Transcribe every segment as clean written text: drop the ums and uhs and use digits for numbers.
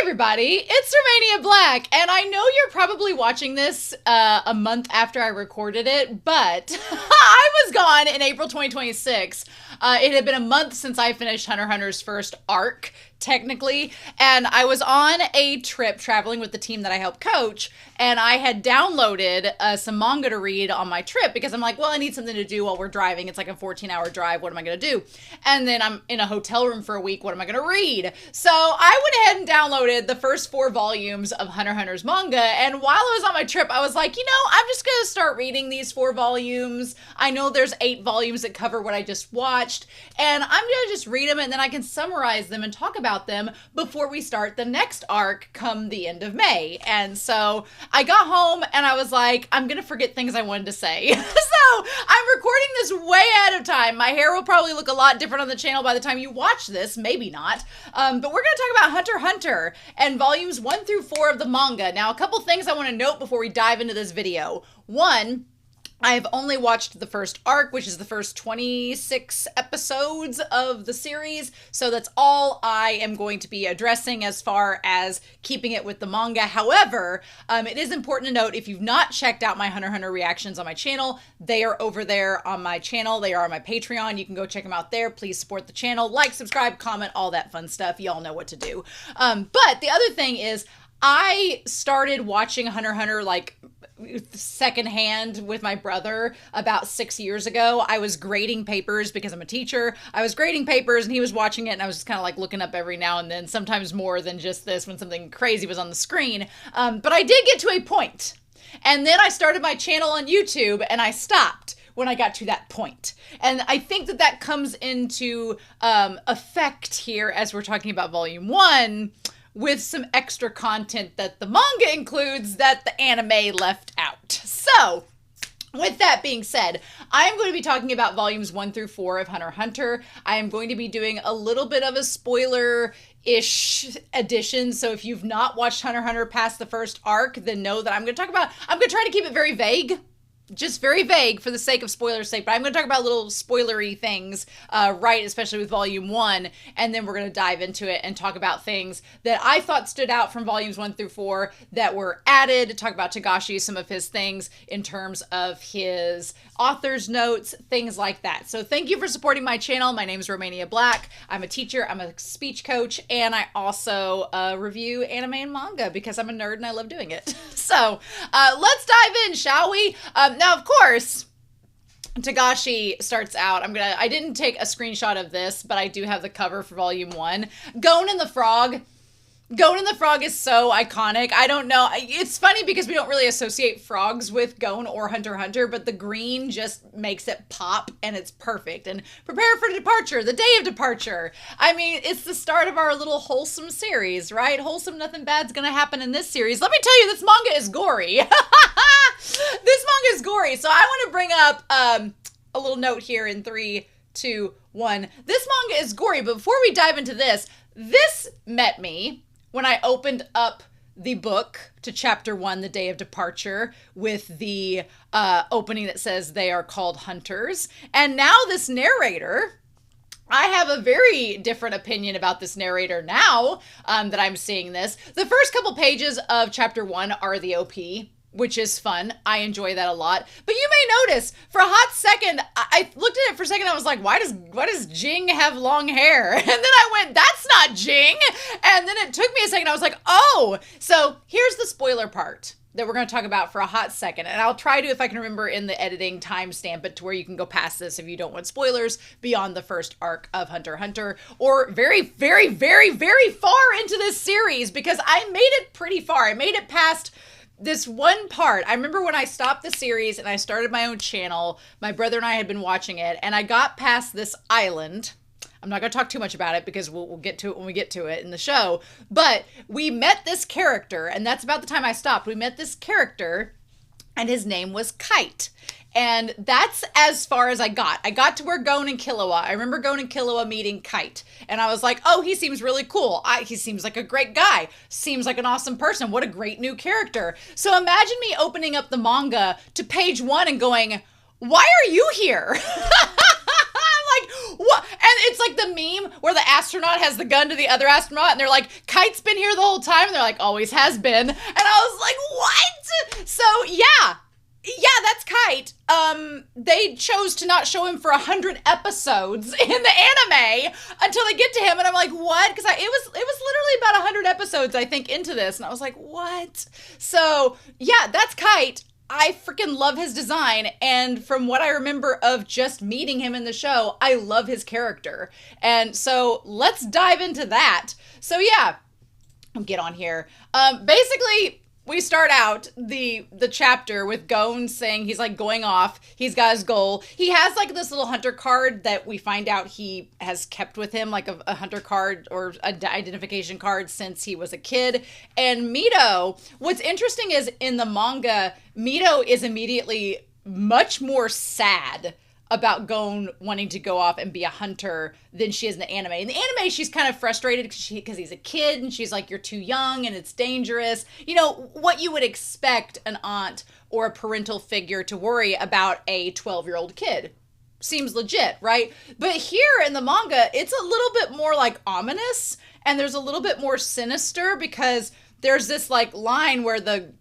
everybody, it's Romania Black, and I know you're probably watching this a month after I recorded it, but I was gone in April 2026. It had been a month since I finished Hunter x Hunter's first arc, technically, and I was on a trip traveling with the team that I help coach, and I had downloaded some manga to read on my trip because I'm like, well, I need something to do while we're driving. It's like a 14-hour drive. What am I going to do? And then I'm in a hotel room for a week. What am I going to read? So I went ahead and downloaded the first 4 volumes of Hunter x Hunter's manga, and while I was on my trip, I was like, I'm just going to start reading these 4 volumes. I know there's 8 volumes that cover what I just watched, and I'm going to just read them, and then I can summarize them and talk about them before we start the next arc come the end of May. And so I got home and I was like, I'm going to forget things I wanted to say. So I'm recording this way ahead of time. My hair will probably look a lot different on the channel by the time you watch this. Maybe not. But we're going to talk about Hunter x Hunter and volumes 1 through 4 of the manga. Now, a couple things I want to note before we dive into this video. One, I've only watched the first arc, which is the first 26 episodes of the series, so that's all I am going to be addressing as far as keeping it with the manga. However, it is important to note, if you've not checked out my Hunter x Hunter reactions on my channel, they are over there on my channel. They are on my Patreon. You can go check them out there. Please support the channel. Like, subscribe, comment, all that fun stuff. Y'all know what to do. But the other thing is, I started watching Hunter x Hunter like secondhand with my brother about 6 years ago. I was grading papers because I'm a teacher. I was grading papers and he was watching it, and I was just kind of like looking up every now and then, sometimes more than just this when something crazy was on the screen. But I did get to a point, and then I started my channel on YouTube and I stopped when I got to that point. And I think that that comes into effect here as we're talking about volume 1, with some extra content that the manga includes that the anime left out. So, with that being said, I am going to be talking about volumes 1 through 4 of Hunter x Hunter. I am going to be doing a little bit of a spoiler-ish edition, so if you've not watched Hunter x Hunter past the first arc, then know that I'm going to try to keep it very vague. Just very vague for the sake of spoilers' sake, but I'm going to talk about little spoilery things, right, especially with Volume 1, and then we're going to dive into it and talk about things that I thought stood out from Volumes 1 through 4 that were added, talk about Togashi, some of his things in terms of his author's notes, things like that. So thank you for supporting my channel. My name is Romania Black. I'm a teacher, I'm a speech coach, and I also review anime and manga because I'm a nerd and I love doing it. So let's dive in, shall we? Now, of course, Togashi starts out, I didn't take a screenshot of this, but I do have the cover for volume 1. Gon and the Frog. Gon and the Frog is so iconic. I don't know. It's funny because we don't really associate frogs with Gon or Hunter x Hunter, but the green just makes it pop, and it's perfect. And prepare for departure, the day of departure. I mean, it's the start of our little wholesome series, right? Wholesome, nothing bad's gonna happen in this series. Let me tell you, this manga is gory. This manga is gory. So I want to bring up a little note here in 3, 2, 1. This manga is gory, but before we dive into this met me when I opened up the book to chapter 1, The Day of Departure, with the opening that says they are called hunters. And now this narrator, I have a very different opinion about this narrator now that I'm seeing this. The first couple pages of chapter 1 are the OP, which is fun. I enjoy that a lot. But you may notice, for a hot second, I looked at it for a second, I was like, why does Jing have long hair? And then I went, that's not Jing! And then it took me a second, I was like, oh! So here's the spoiler part that we're going to talk about for a hot second. And I'll try to, if I can remember in the editing, timestamp it to where you can go past this if you don't want spoilers beyond the first arc of Hunter x Hunter, or very, very, very, very far into this series, because I made it pretty far. I made it past this one part. I remember when I stopped the series and I started my own channel, my brother and I had been watching it, and I got past this island. I'm not going to talk too much about it because we'll get to it when we get to it in the show, but we met this character, and that's about the time I stopped. We met this character, and his name was Kite. And that's as far as I got. I got to where Gon and Killua. I remember Gon and Killua meeting Kite. And I was like, oh, he seems really cool. He seems like a great guy. Seems like an awesome person. What a great new character. So imagine me opening up the manga to page 1 and going, why are you here? I'm like, what? And it's like the meme where the astronaut has the gun to the other astronaut, and they're like, Kite's been here the whole time, and they're like, always has been. And I was like, what? So yeah, that's Kite. They chose to not show him for 100 episodes in the anime until they get to him, and I'm like, what? Because it was literally about 100 episodes, I think, into this, and I was like, what? So yeah, that's Kite. I freaking love his design, and from what I remember of just meeting him in the show, I love his character. And so let's dive into that. So yeah, I'll get on here. Basically, we start out the chapter with Gon saying he's like going off. He's got his goal. He has like this little hunter card that we find out he has kept with him, like a hunter card or an identification card since he was a kid. And Mito, what's interesting is in the manga, Mito is immediately much more sad about Gon wanting to go off and be a hunter than she is in the anime. In the anime, she's kind of frustrated because he's a kid, and she's like, you're too young and it's dangerous. You know, what you would expect an aunt or a parental figure to worry about a 12-year-old kid. Seems legit, right? But here in the manga, it's a little bit more like ominous, and there's a little bit more sinister because there's this like line where the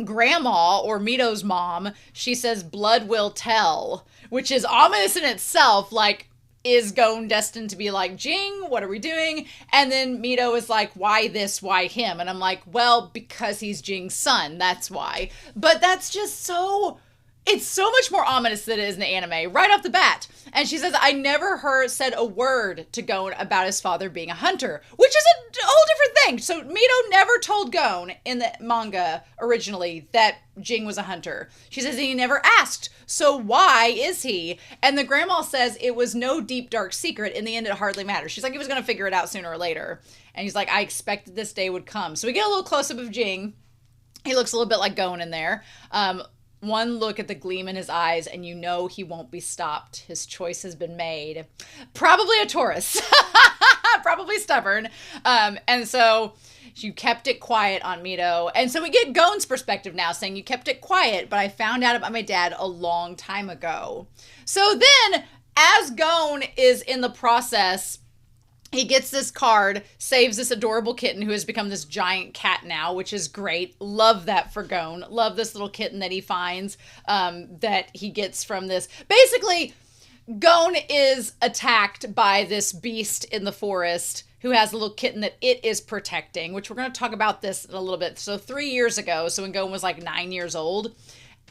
grandma, or Mito's mom, she says, blood will tell, which is ominous in itself. Like, is Gon destined to be like Jing? What are we doing? And then Mito is like, why this? Why him? And I'm like, well, because he's Jing's son. That's why. But that's just so... It's so much more ominous than it is in the anime, right off the bat. And she says, I never said a word to Gon about his father being a hunter, which is a whole different thing. So Mito never told Gon in the manga originally that Jing was a hunter. She says he never asked. So why is he? And the grandma says it was no deep, dark secret. In the end, it hardly matters. She's like, he was going to figure it out sooner or later. And he's like, I expected this day would come. So we get a little close-up of Jing. He looks a little bit like Gon in there. One look at the gleam in his eyes, and you know he won't be stopped. His choice has been made. Probably a Taurus. Probably stubborn. And so you kept it quiet on Mito. And so we get Gon's perspective now, saying you kept it quiet, but I found out about my dad a long time ago. So then, as Gon is in the process, he gets this card, saves this adorable kitten who has become this giant cat now, which is great. Love that for Gon. Love this little kitten that he finds, that he gets from this. Basically, Gon is attacked by this beast in the forest who has a little kitten that it is protecting, which we're going to talk about this in a little bit. So 3 years ago, so when Gon was like 9 years old,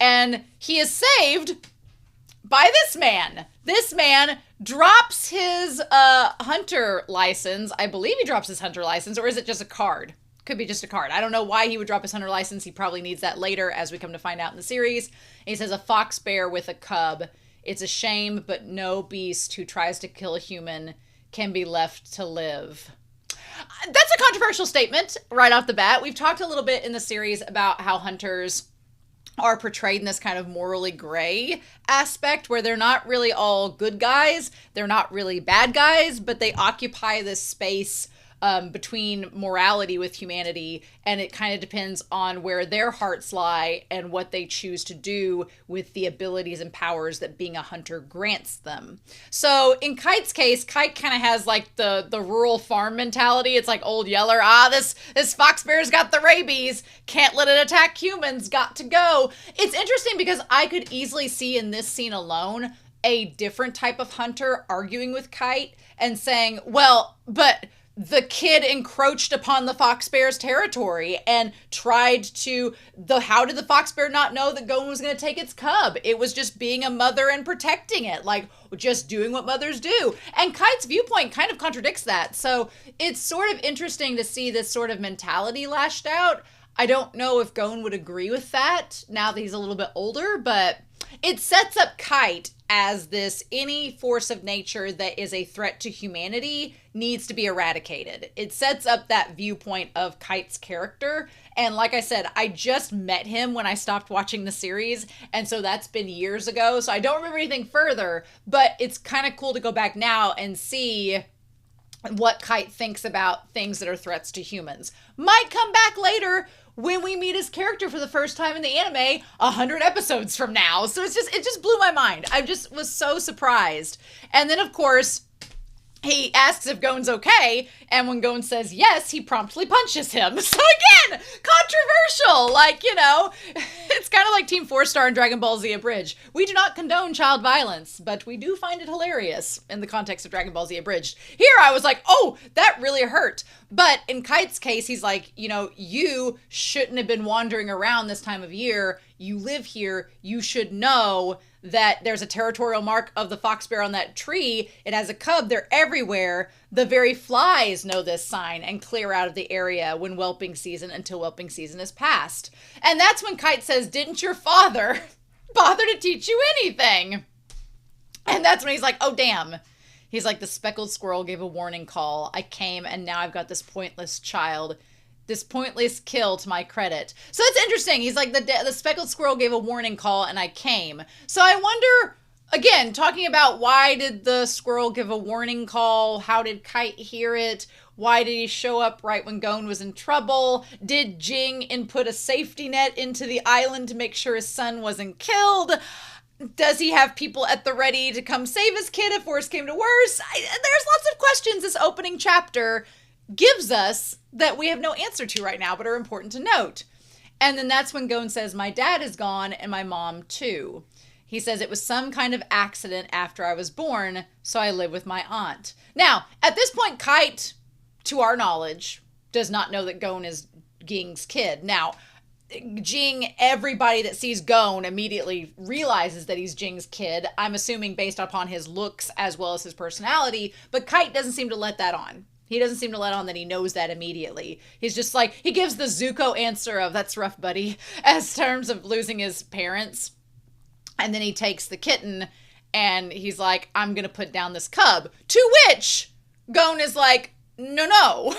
and he is saved by this man. This man drops his hunter license. I believe he drops his hunter license, or is it just a card? Could be just a card. I don't know why he would drop his hunter license. He probably needs that later, as we come to find out in the series. And he says, a fox bear with a cub. It's a shame, but no beast who tries to kill a human can be left to live. That's a controversial statement right off the bat. We've talked a little bit in the series about how hunters are portrayed in this kind of morally gray aspect where they're not really all good guys, they're not really bad guys, but they occupy this space between morality with humanity, and it kind of depends on where their hearts lie and what they choose to do with the abilities and powers that being a hunter grants them. So in Kite's case, Kite kind of has like the rural farm mentality. It's like Old Yeller, this fox bear's got the rabies, can't let it attack humans, got to go. It's interesting because I could easily see in this scene alone a different type of hunter arguing with Kite and saying, well, but the kid encroached upon the fox bear's territory and tried to... How did the fox bear not know that Gon was going to take its cub? It was just being a mother and protecting it, like just doing what mothers do. And Kite's viewpoint kind of contradicts that. So it's sort of interesting to see this sort of mentality lashed out. I don't know if Gon would agree with that now that he's a little bit older, but it sets up Kite as this, any force of nature that is a threat to humanity needs to be eradicated. It sets up that viewpoint of Kite's character. And like I said, I just met him when I stopped watching the series. And so that's been years ago. So I don't remember anything further, but it's kind of cool to go back now and see what Kite thinks about things that are threats to humans. Might come back later when we meet his character for the first time in the anime 100 episodes from now. So it just blew my mind. I just was so surprised. And then of course, he asks if Gon's okay, and when Gon says yes, he promptly punches him. So again, controversial. Like, it's kind of like Team 4-Star in Dragon Ball Z Abridged. We do not condone child violence, but we do find it hilarious in the context of Dragon Ball Z Abridged. Here, I was like, oh, that really hurt. But in Kite's case, he's like, you shouldn't have been wandering around this time of year. You live here. You should know that there's a territorial mark of the fox bear on that tree. It has a cub. They're everywhere. The very flies know this sign and clear out of the area when whelping season until whelping season is past. And that's when Kite says, didn't your father bother to teach you anything? And that's when he's like, oh, damn. He's like, the speckled squirrel gave a warning call. I came and now I've got this pointless child. This pointless kill to my credit. So it's interesting. He's like, the speckled squirrel gave a warning call and I came. So I wonder, again, talking about why did the squirrel give a warning call? How did Kite hear it? Why did he show up right when Gon was in trouble? Did Jing input a safety net into the island to make sure his son wasn't killed? Does he have people at the ready to come save his kid if worse came to worse? There's lots of questions this opening chapter gives us that we have no answer to right now, but are important to note. And then that's when Gon says, my dad is gone and my mom too. He says it was some kind of accident after I was born, so I live with my aunt. Now, at this point, Kite, to our knowledge, does not know that Gon is Jing's kid. Now, Jing, everybody that sees Gon immediately realizes that he's Jing's kid. I'm assuming based upon his looks as well as his personality, but Kite doesn't seem to let that on. He doesn't seem to let on that he knows that immediately. He's just like, he gives the Zuko answer of, that's rough, buddy, as terms of losing his parents. And then he takes the kitten and he's like, I'm going to put down this cub. To which Gon is like, no.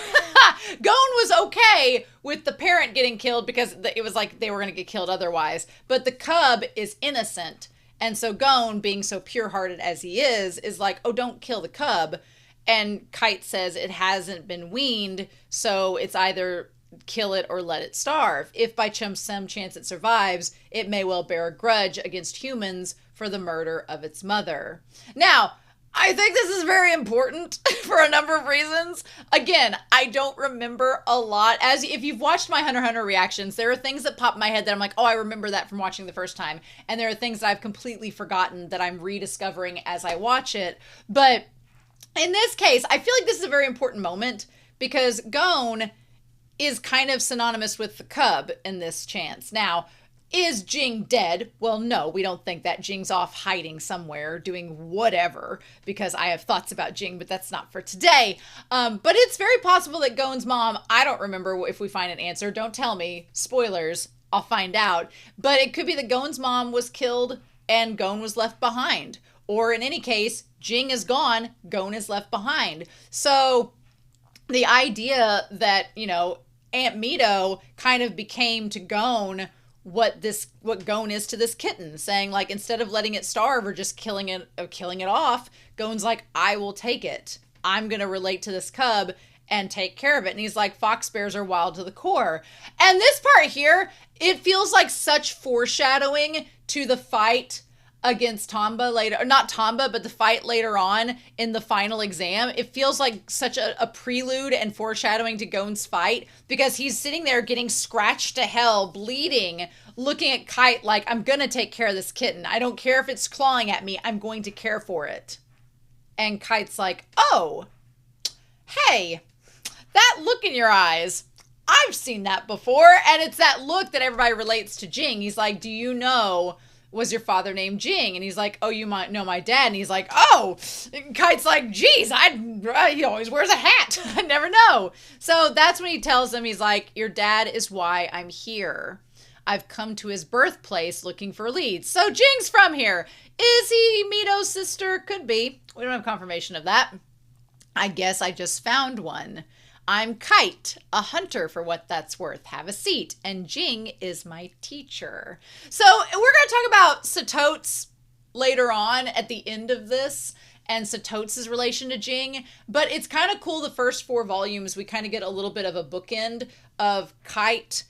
Gon was okay with the parent getting killed because it was like they were going to get killed otherwise. But the cub is innocent. And so Gon, being so pure-hearted as he is like, oh, don't kill the cub. And Kite says it hasn't been weaned, so it's either kill it or let it starve. If by some chance it survives, it may well bear a grudge against humans for the murder of its mother. Now, I think this is very important for a number of reasons. Again, I don't remember a lot. As if you've watched my Hunter x Hunter reactions, there are things that pop in my head that I'm like, oh, I remember that from watching the first time. And there are things that I've completely forgotten that I'm rediscovering as I watch it. But in this case, I feel like this is a very important moment because Gon is kind of synonymous with the cub in this chance. Now, is Jing dead? Well, no, we don't think that. Jing's off hiding somewhere, doing whatever, because I have thoughts about Jing, but that's not for today. But it's very possible that Gon's mom, I don't remember if we find an answer. Don't tell me. Spoilers. I'll find out. But it could be that Gon's mom was killed and Gon was left behind. Or in any case, Jing is gone, Gon is left behind. So the idea that, Aunt Mito kind of became to Gon what Gon is to this kitten, saying like, instead of letting it starve or just killing it off, Gon's like, I will take it. I'm going to relate to this cub and take care of it. And he's like, fox bears are wild to the core. And this part here, it feels like such foreshadowing to the fight against Tomba later, or not Tomba, but the fight later on in the final exam. It feels like such a prelude and foreshadowing to Gon's fight because he's sitting there getting scratched to hell, bleeding, looking at Kite like, I'm gonna take care of this kitten. I don't care if it's clawing at me, I'm going to care for it. And Kite's like, oh, hey, that look in your eyes, I've seen that before. And it's that look that everybody relates to Jing. He's like, do you know, was your father named Jing? And he's like, oh, you might know my dad. And he's like, oh. And Kite's like, geez, he always wears a hat. I never know. So that's when he tells him, he's like, your dad is why I'm here. I've come to his birthplace looking for leads. So Jing's from here. Is he Mito's sister? Could be. We don't have confirmation of that. I guess I just found one. I'm Kite, a hunter for what that's worth. Have a seat. And Jing is my teacher. So we're going to talk about Satotes later on at the end of this and Satotes' relation to Jing. But it's kind of cool the first 4 volumes, we kind of get a little bit of a bookend of Kite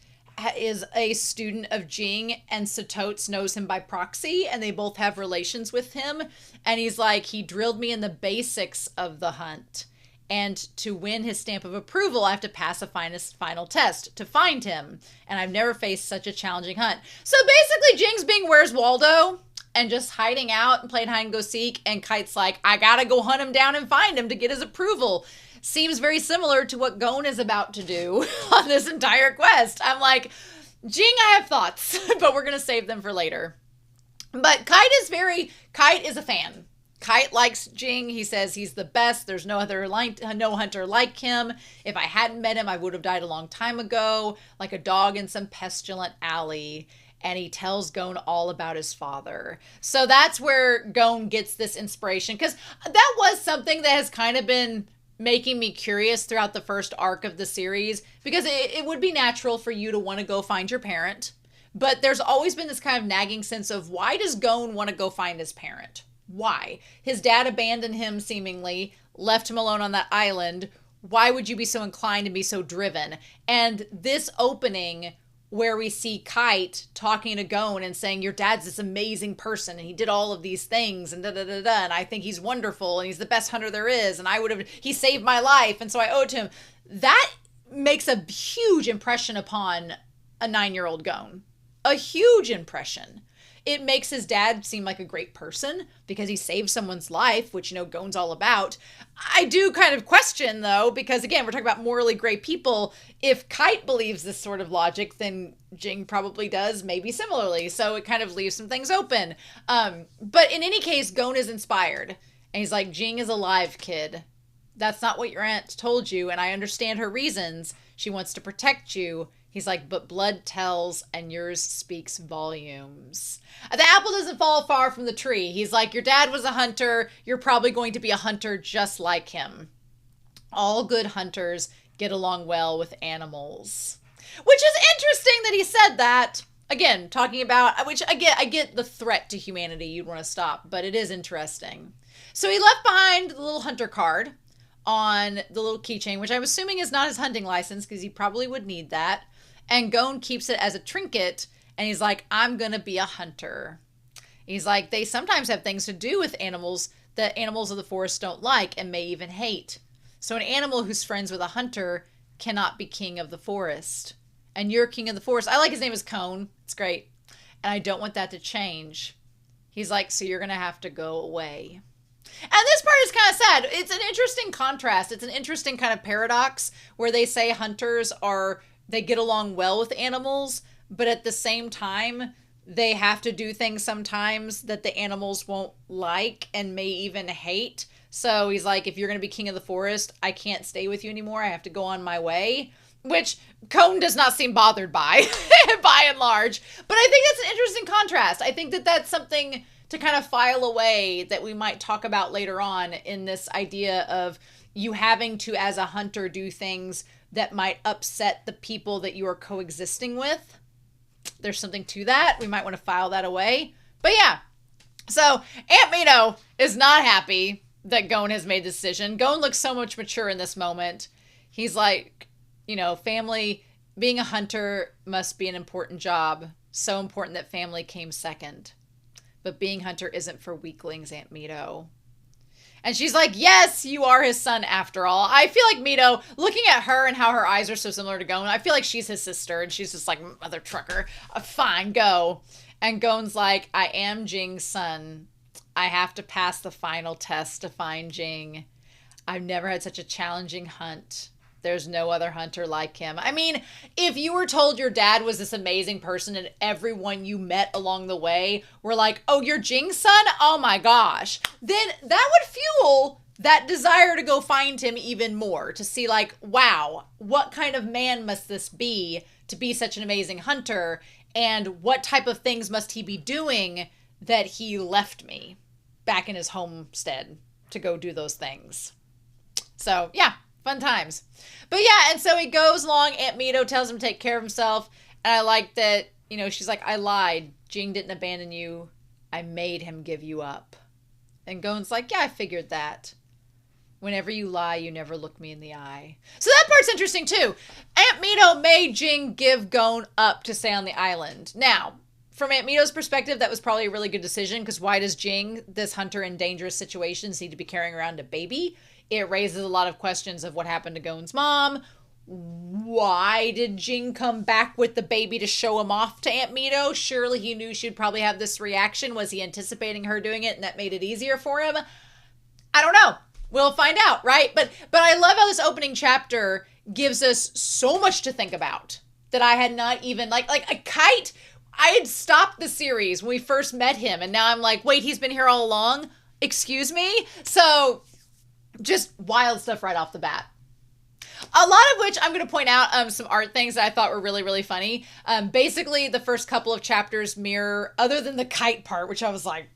is a student of Jing, and Satotes knows him by proxy, and they both have relations with him. And he's like, he drilled me in the basics of the hunt. And to win his stamp of approval, I have to pass a final test to find him. And I've never faced such a challenging hunt. So basically, Jing's being Where's Waldo? And just hiding out and playing hide and go seek. And Kite's like, I gotta go hunt him down and find him to get his approval. Seems very similar to what Gon is about to do on this entire quest. I'm like, Jing, I have thoughts, but we're gonna save them for later. But Kite is a fan. Kite likes Jing. He says he's the best. There's no hunter like him. If I hadn't met him, I would have died a long time ago, like a dog in some pestilent alley. And he tells Gon all about his father. So that's where Gon gets this inspiration, because that was something that has kind of been making me curious throughout the first arc of the series, because it would be natural for you to want to go find your parent. But there's always been this kind of nagging sense of, why does Gon want to go find his parent? Why? His dad abandoned him, seemingly, left him alone on that island. Why would you be so inclined and be so driven? And this opening where we see Kite talking to Gon and saying, your dad's this amazing person and he did all of these things and da-da-da-da, and I think he's wonderful and he's the best hunter there is, and he saved my life and so I owe it to him. That makes a huge impression upon a 9-year-old Gon. A huge impression. It makes his dad seem like a great person because he saved someone's life, which, Gon's all about. I do kind of question, though, because, again, we're talking about morally great people. If Kite believes this sort of logic, then Jing probably does, maybe similarly. So it kind of leaves some things open. But in any case, Gon is inspired. And he's like, Jing is alive, kid. That's not what your aunt told you, and I understand her reasons. She wants to protect you. He's like, but blood tells and yours speaks volumes. The apple doesn't fall far from the tree. He's like, your dad was a hunter. You're probably going to be a hunter just like him. All good hunters get along well with animals. Which is interesting that he said that. Again, talking about, which I get the threat to humanity you'd want to stop, but it is interesting. So he left behind the little hunter card on the little keychain, which I'm assuming is not his hunting license because he probably would need that. And Gon keeps it as a trinket, and he's like, I'm going to be a hunter. He's like, they sometimes have things to do with animals that animals of the forest don't like and may even hate. So an animal who's friends with a hunter cannot be king of the forest. And you're king of the forest. I like his name is Cone. It's great. And I don't want that to change. He's like, so you're going to have to go away. And this part is kind of sad. It's an interesting contrast. It's an interesting kind of paradox where they say hunters they get along well with animals, but at the same time, they have to do things sometimes that the animals won't like and may even hate. So he's like, if you're going to be king of the forest, I can't stay with you anymore. I have to go on my way, which Cone does not seem bothered by, by and large. But I think that's an interesting contrast. I think that that's something to kind of file away that we might talk about later on in this idea of you having to, as a hunter, do things that might upset the people that you are coexisting with. There's something to that. We might want to file that away. But yeah, so Aunt Mito is not happy that Gon has made the decision. Gon looks so much mature in this moment. He's like, family, being a hunter must be an important job. So important that family came second. But being hunter isn't for weaklings, Aunt Mito. And she's like, yes, you are his son after all. I feel like Mito, looking at her and how her eyes are so similar to Gon, I feel like she's his sister. And she's just like, mother trucker. Fine, go. And Gon's like, I am Jing's son. I have to pass the final test to find Jing. I've never had such a challenging hunt. There's no other hunter like him. I mean, if you were told your dad was this amazing person and everyone you met along the way were like, oh, you're Jing's son? Oh my gosh. Then that would fuel that desire to go find him even more. To see like, wow, what kind of man must this be to be such an amazing hunter? And what type of things must he be doing that he left me back in his homestead to go do those things? So yeah. Fun times. But yeah, and so he goes along. Aunt Mito tells him to take care of himself. And I like that, she's like, I lied. Jing didn't abandon you. I made him give you up. And Gon's like, yeah, I figured that. Whenever you lie, you never look me in the eye. So that part's interesting too. Aunt Mito made Jing give Gon up to stay on the island. Now, from Aunt Mito's perspective, that was probably a really good decision, because why does Jing, this hunter in dangerous situations, need to be carrying around a baby? It raises a lot of questions of what happened to Gon's mom. Why did Jing come back with the baby to show him off to Aunt Mito? Surely he knew she'd probably have this reaction. Was he anticipating her doing it and that made it easier for him? I don't know. We'll find out, right? But I love how this opening chapter gives us so much to think about that I had not even, like a Kite. I had stopped the series when we first met him, and now I'm like, wait, he's been here all along? Excuse me? So just wild stuff right off the bat. A lot of which I'm going to point out some art things that I thought were really, really funny. Basically, the first couple of chapters mirror, other than the Kite part, which I was like,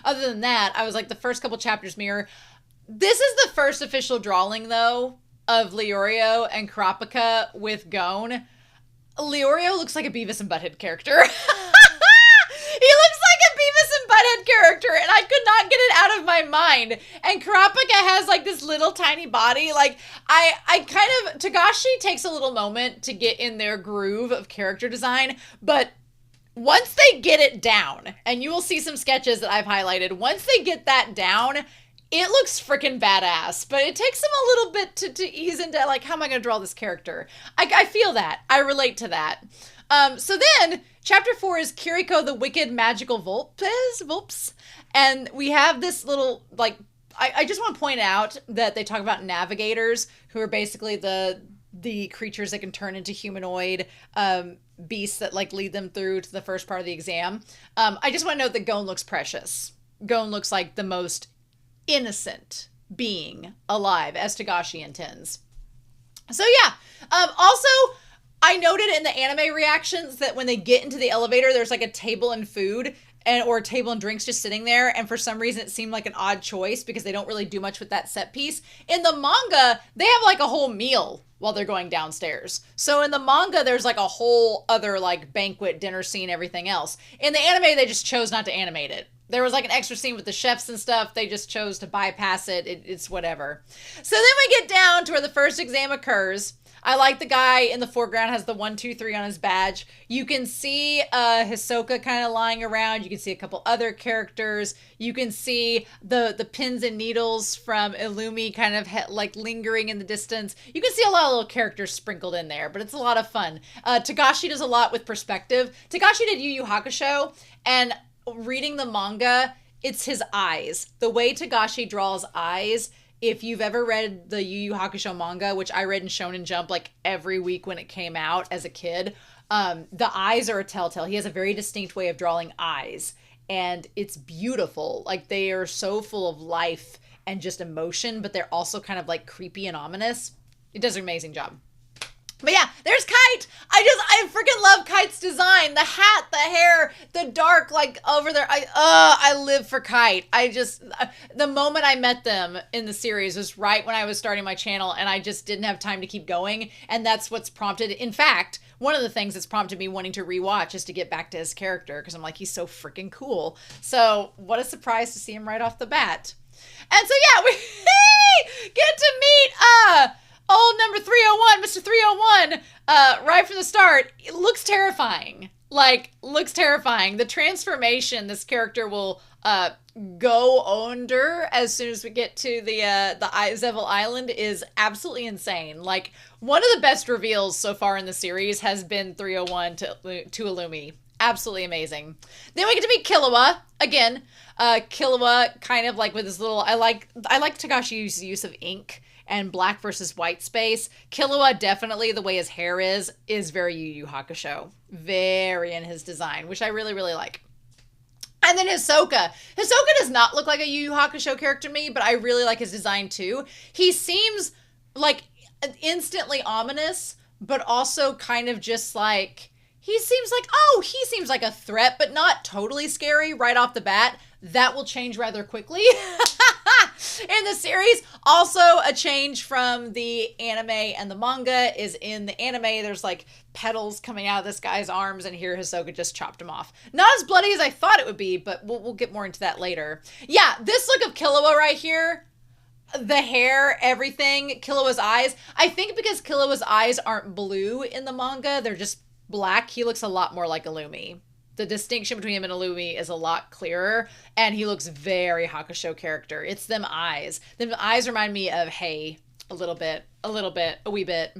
other than that, I was like, the first couple chapters mirror. This is the first official drawing, though, of Leorio and Kurapika with Gon. Leorio looks like a Beavis and Butthead character. He looks like a Beavis and Butthead character, and I could not get it out of my mind. And Kurapika has like this little tiny body. Like, I kind of, Togashi takes a little moment to get in their groove of character design, but once they get it down, and you will see some sketches that I've highlighted, once they get that down, it looks freaking badass, but it takes them a little bit to ease into, like, how am I going to draw this character? I feel that. I relate to that. So then, chapter 4 is Kiriko the Wicked Magical Vulpes. And we have this little, like, I just want to point out that they talk about navigators, who are basically the creatures that can turn into humanoid beasts that, like, lead them through to the first part of the exam. I just want to note that Gon looks precious. Gon looks like the most innocent being alive, as Togashi intends. So yeah, also, I noted in the anime reactions that when they get into the elevator, there's like a table and food, or a table and drinks just sitting there, and for some reason it seemed like an odd choice because they don't really do much with that set piece. In the manga, they have like a whole meal while they're going downstairs. So in the manga, there's like a whole other like banquet, dinner scene, everything else. In the anime, they just chose not to animate it. There was like an extra scene with the chefs and stuff. They just chose to bypass it. It's whatever. So then we get down to where the first exam occurs. I like the guy in the foreground has the 1, 2, 3 on his badge. You can see Hisoka kind of lying around. You can see a couple other characters. You can see the pins and needles from Illumi kind of like lingering in the distance. You can see a lot of little characters sprinkled in there, but it's a lot of fun. Togashi does a lot with perspective. Togashi did Yu Yu Hakusho, and reading the manga, it's his eyes. The way Togashi draws eyes, if you've ever read the Yu Yu Hakusho manga, which I read in Shonen Jump like every week when it came out as a kid, the eyes are a telltale. He has a very distinct way of drawing eyes, and it's beautiful. Like, they are so full of life and just emotion, but they're also kind of like creepy and ominous. He does an amazing job. But yeah, there's Kite. I freaking love Kite's design. The hat, the hair, the dark, like, over there. I live for Kite. The moment I met them in the series was right when I was starting my channel, and I just didn't have time to keep going. And that's what's prompted, in fact, one of the things that's prompted me wanting to rewatch is to get back to his character, because I'm like, he's so freaking cool. So what a surprise to see him right off the bat. And so yeah, we get to meet, old number 301, Mr. 301, right from the start. It looks terrifying. Looks terrifying. The transformation this character will go under as soon as we get to the Zevil Island is absolutely insane. Like, one of the best reveals so far in the series has been 301 to Illumi. Absolutely amazing. Then we get to meet Killua again. Killua kind of like with his little, I like Togashi's use of ink and black versus white space. Killua, definitely, the way his hair is very Yu Yu Hakusho. Very in his design, which I really, really like. And then Hisoka. Hisoka does not look like a Yu Yu Hakusho character to me, but I really like his design too. He seems like instantly ominous, but also kind of just like, he seems like a threat, but not totally scary right off the bat. That will change rather quickly in the series. Also, a change from the anime and the manga is in the anime, there's like petals coming out of this guy's arms, and here Hisoka just chopped him off. Not as bloody as I thought it would be, but we'll get more into that later. Yeah, this look of Killua right here, The hair, everything, Killua's eyes. I think because Killua's eyes aren't blue in the manga, they're just black, he looks a lot more like Illumi. The distinction between him and Illumi is a lot clearer, and he looks very Hakusho character. It's them eyes. Them eyes remind me of Hay a little bit, a wee bit.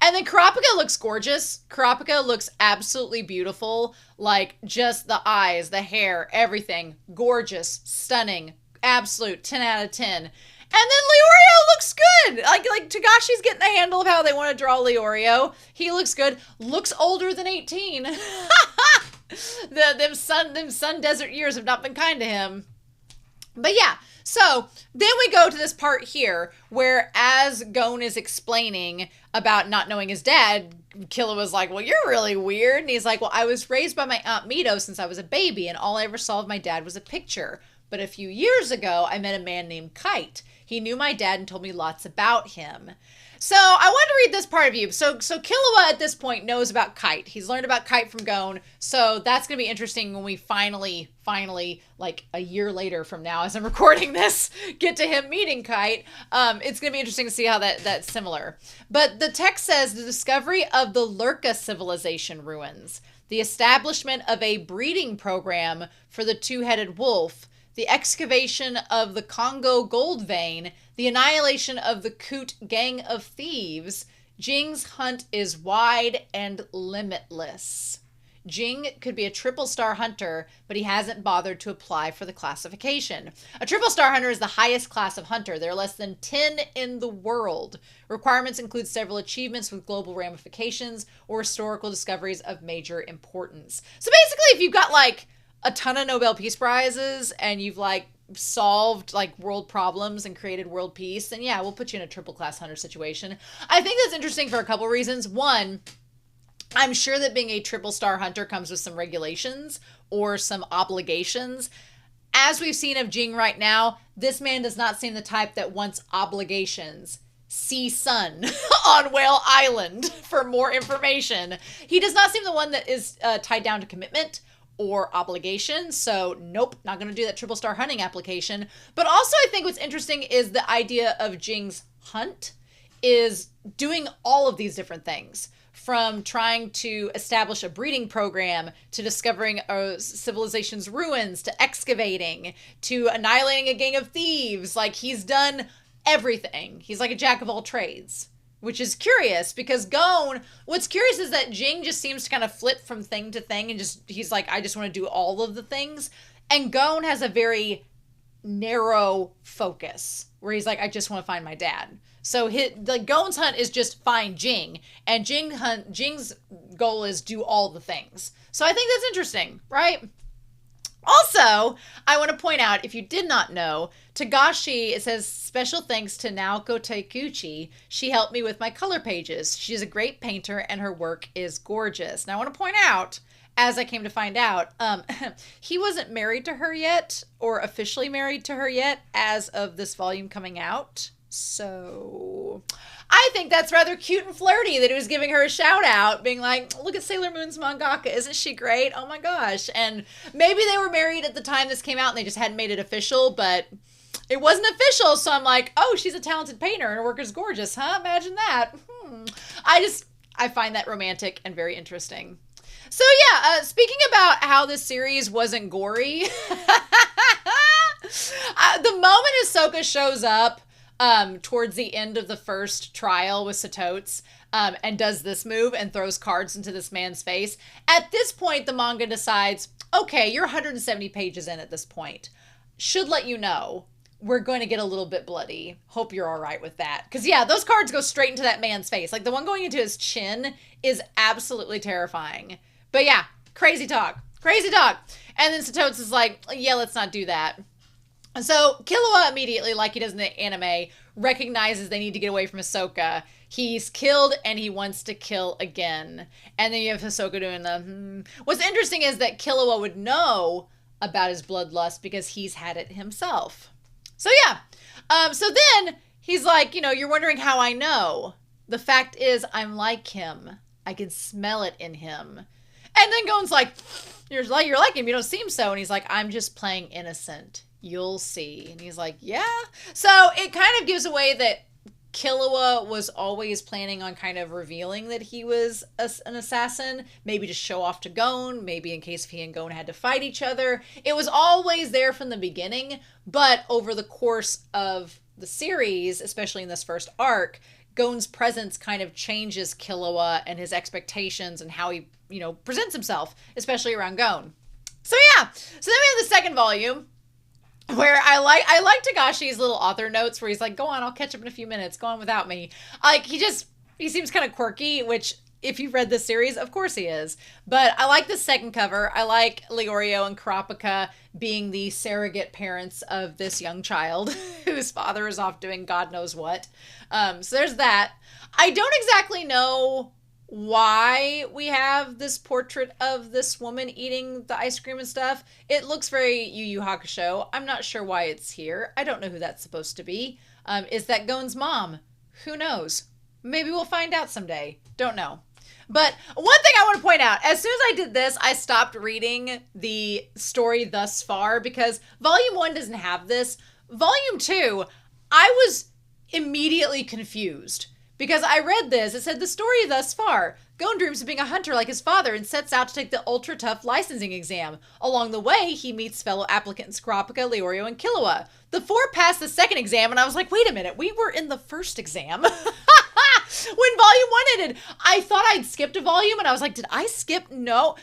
And then Kurapika looks gorgeous. Kurapika looks absolutely beautiful. Like, just the eyes, the hair, everything. Gorgeous, stunning, absolute 10 out of 10. And then Leorio looks good. Like Togashi's getting the handle of how they want to draw Leorio. He looks good. Looks older than 18. Them sun desert years have not been kind to him. But yeah, so then we go to this part here where as Gon is explaining about not knowing his dad, Killua was like, well, you're really weird. And he's like, well, I was raised by my Aunt Mito since I was a baby, and all I ever saw of my dad was a picture. But a few years ago, I met a man named Kite. He knew my dad and told me lots about him. So I want to read this part of you. So Killua at this point knows about Kite. He's learned about Kite from Gon. So that's going to be interesting when we finally, like a year later from now, as I'm recording this, get to him meeting Kite. It's going to be interesting to see how that's similar. But the text says the discovery of the Lurka civilization ruins, the establishment of a breeding program for the two-headed wolf, the excavation of the Congo gold vein, the annihilation of the Koot gang of thieves. Jing's hunt is wide and limitless. Jing could be a triple star hunter, but he hasn't bothered to apply for the classification. A triple star hunter is the highest class of hunter. There are less than 10 in the world. Requirements include several achievements with global ramifications or historical discoveries of major importance. So basically, if you've got like a ton of Nobel Peace Prizes and you've like solved like world problems and created world peace, then yeah, we'll put you in a triple class hunter situation. I think that's interesting for a couple reasons. One, I'm sure that being a triple star hunter comes with some regulations or some obligations. As we've seen of Jing right now, this man does not seem the type that wants obligations. See Sun on Whale Island for more information. He does not seem the one that is tied down to commitment or obligation. So nope, not going to do that triple star hunting application. But also I think what's interesting is the idea of Jing's hunt is doing all of these different things, from trying to establish a breeding program to discovering a civilization's ruins to excavating to annihilating a gang of thieves. Like, he's done everything. He's like a jack of all trades, which is curious because Gon, what's curious is that Jing just seems to kind of flip from thing to thing and he's like, I just want to do all of the things. And Gon has a very narrow focus where he's like, I just want to find my dad. So Gon's hunt is just find Jing, and Jing's goal is do all the things. So I think that's interesting, right? Also, I want to point out, if you did not know, Togashi, it says, special thanks to Naoko Taikuchi. She helped me with my color pages. She's a great painter and her work is gorgeous. Now I want to point out, as I came to find out, he wasn't married to her yet or officially married to her yet as of this volume coming out. So I think that's rather cute and flirty that he was giving her a shout out, being like, look at Sailor Moon's mangaka. Isn't she great? Oh my gosh. And maybe they were married at the time this came out and they just hadn't made it official, but it wasn't official. So I'm like, oh, she's a talented painter and her work is gorgeous, huh? Imagine that. I find that romantic and very interesting. So yeah, speaking about how this series wasn't gory, the moment Ahsoka shows up towards the end of the first trial with Satotes and does this move and throws cards into this man's face, at this point the manga decides, okay, you're 170 pages in at this point. Should let you know we're going to get a little bit bloody. Hope you're all right with that. Because yeah, those cards go straight into that man's face. Like the one going into his chin is absolutely terrifying. But yeah, crazy talk. Crazy talk. And then Satotes is like, yeah, let's not do that. And so Killua immediately, like he does in the anime, recognizes they need to get away from Ahsoka. He's killed and he wants to kill again. And then you have Ahsoka doing the What's interesting is that Killua would know about his bloodlust because he's had it himself. So yeah. So then he's like, you're wondering how I know. The fact is I'm like him. I can smell it in him. And then Gon's like, you're like him. You don't seem so. And he's like, I'm just playing innocent. You'll see. And he's like, yeah. So it kind of gives away that Killua was always planning on kind of revealing that he was an assassin, maybe to show off to Gon, maybe in case if he and Gon had to fight each other. It was always there from the beginning, but over the course of the series, especially in this first arc, Gon's presence kind of changes Killua and his expectations and how he, presents himself, especially around Gon. So yeah, so then we have the second volume, where I like Togashi's little author notes where he's like, go on, I'll catch up in a few minutes, go on without me. Like, he seems kind of quirky, which if you've read this series, of course he is. But I like the second cover. I like Leorio and Kurapika being the surrogate parents of this young child whose father is off doing God knows what. So there's that. I don't exactly know why we have this portrait of this woman eating the ice cream and stuff. It looks very Yu Yu Hakusho. I'm not sure why it's here. I don't know who that's supposed to be. Is that Gon's mom? Who knows? Maybe we'll find out someday. Don't know. But one thing I want to point out, as soon as I did this, I stopped reading the story thus far because Volume 1 doesn't have this. Volume 2, I was immediately confused. Because I read this, it said the story thus far. Gon dreams of being a hunter like his father and sets out to take the ultra-tough licensing exam. Along the way, he meets fellow applicants Kurapika, Leorio, and Killua. The four passed the second exam, and I was like, wait a minute, we were in the first exam. When Volume 1 ended, I thought I'd skipped a volume, and I was like, did I skip? No.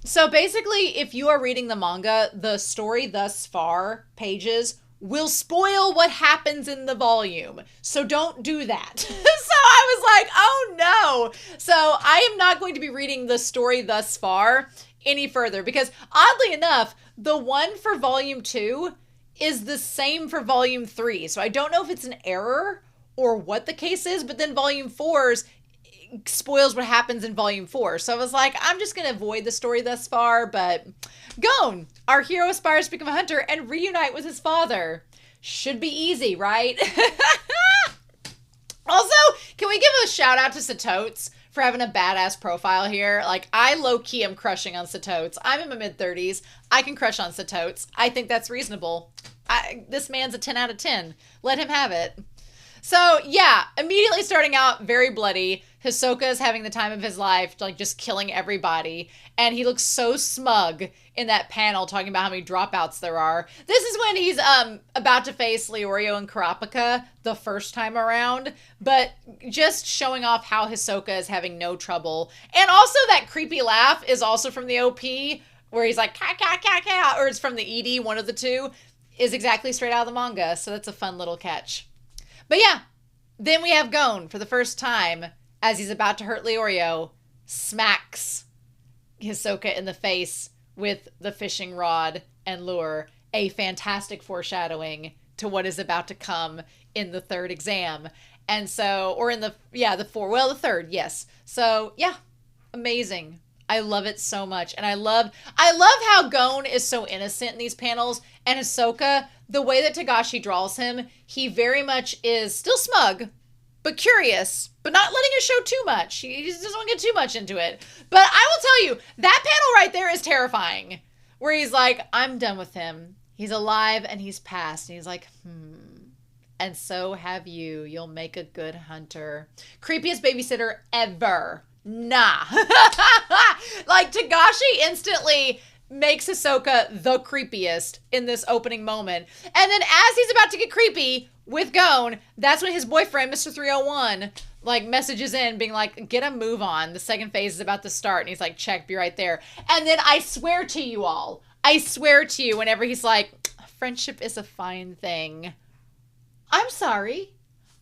So basically, if you are reading the manga, the story thus far pages will spoil what happens in the volume. So don't do that. So I was like, oh no. So I am not going to be reading the story thus far any further because oddly enough, the one for volume 2 is the same for volume 3. So I don't know if it's an error or what the case is, but then volume 4's spoils what happens in volume 4. So I was like, I'm just going to avoid the story thus far, but Gon, our hero, aspires to become a hunter and reunite with his father. Should be easy, right? Also, can we give a shout out to Satotes for having a badass profile here? Like, I low-key am crushing on Satotes. I'm in my mid-30s. I can crush on Satotes. I think that's reasonable. This man's a 10 out of 10. Let him have it. So, yeah, immediately starting out very bloody. Hisoka is having the time of his life, like just killing everybody. And he looks so smug in that panel talking about how many dropouts there are. This is when he's about to face Leorio and Kurapika the first time around. But just showing off how Hisoka is having no trouble. And also that creepy laugh is also from the OP, where he's like, ka ka ka ka, or it's from the ED, one of the two, is exactly straight out of the manga. So that's a fun little catch. But yeah, then we have Gon for the first time as he's about to hurt Leorio, smacks Hisoka in the face with the fishing rod and lure. A fantastic foreshadowing to what is about to come in the third exam. And so, or in the third, yes. So yeah, amazing. I love it so much. And I love how Gon is so innocent in these panels. And Hisoka, the way that Togashi draws him, he very much is still smug, but curious, but not letting it show too much. He just doesn't want to get too much into it. But I will tell you, that panel right there is terrifying. Where he's like, I'm done with him. He's alive and he's passed. And he's like, and so have you. You'll make a good hunter. Creepiest babysitter ever. Nah. Like, Togashi instantly makes Hisoka the creepiest in this opening moment. And then as he's about to get creepy with Gon, that's when his boyfriend, Mr. 301, like, messages in being like, get a move on. The second phase is about to start. And he's like, check, be right there. And then I swear to you all, whenever he's like, friendship is a fine thing. I'm sorry,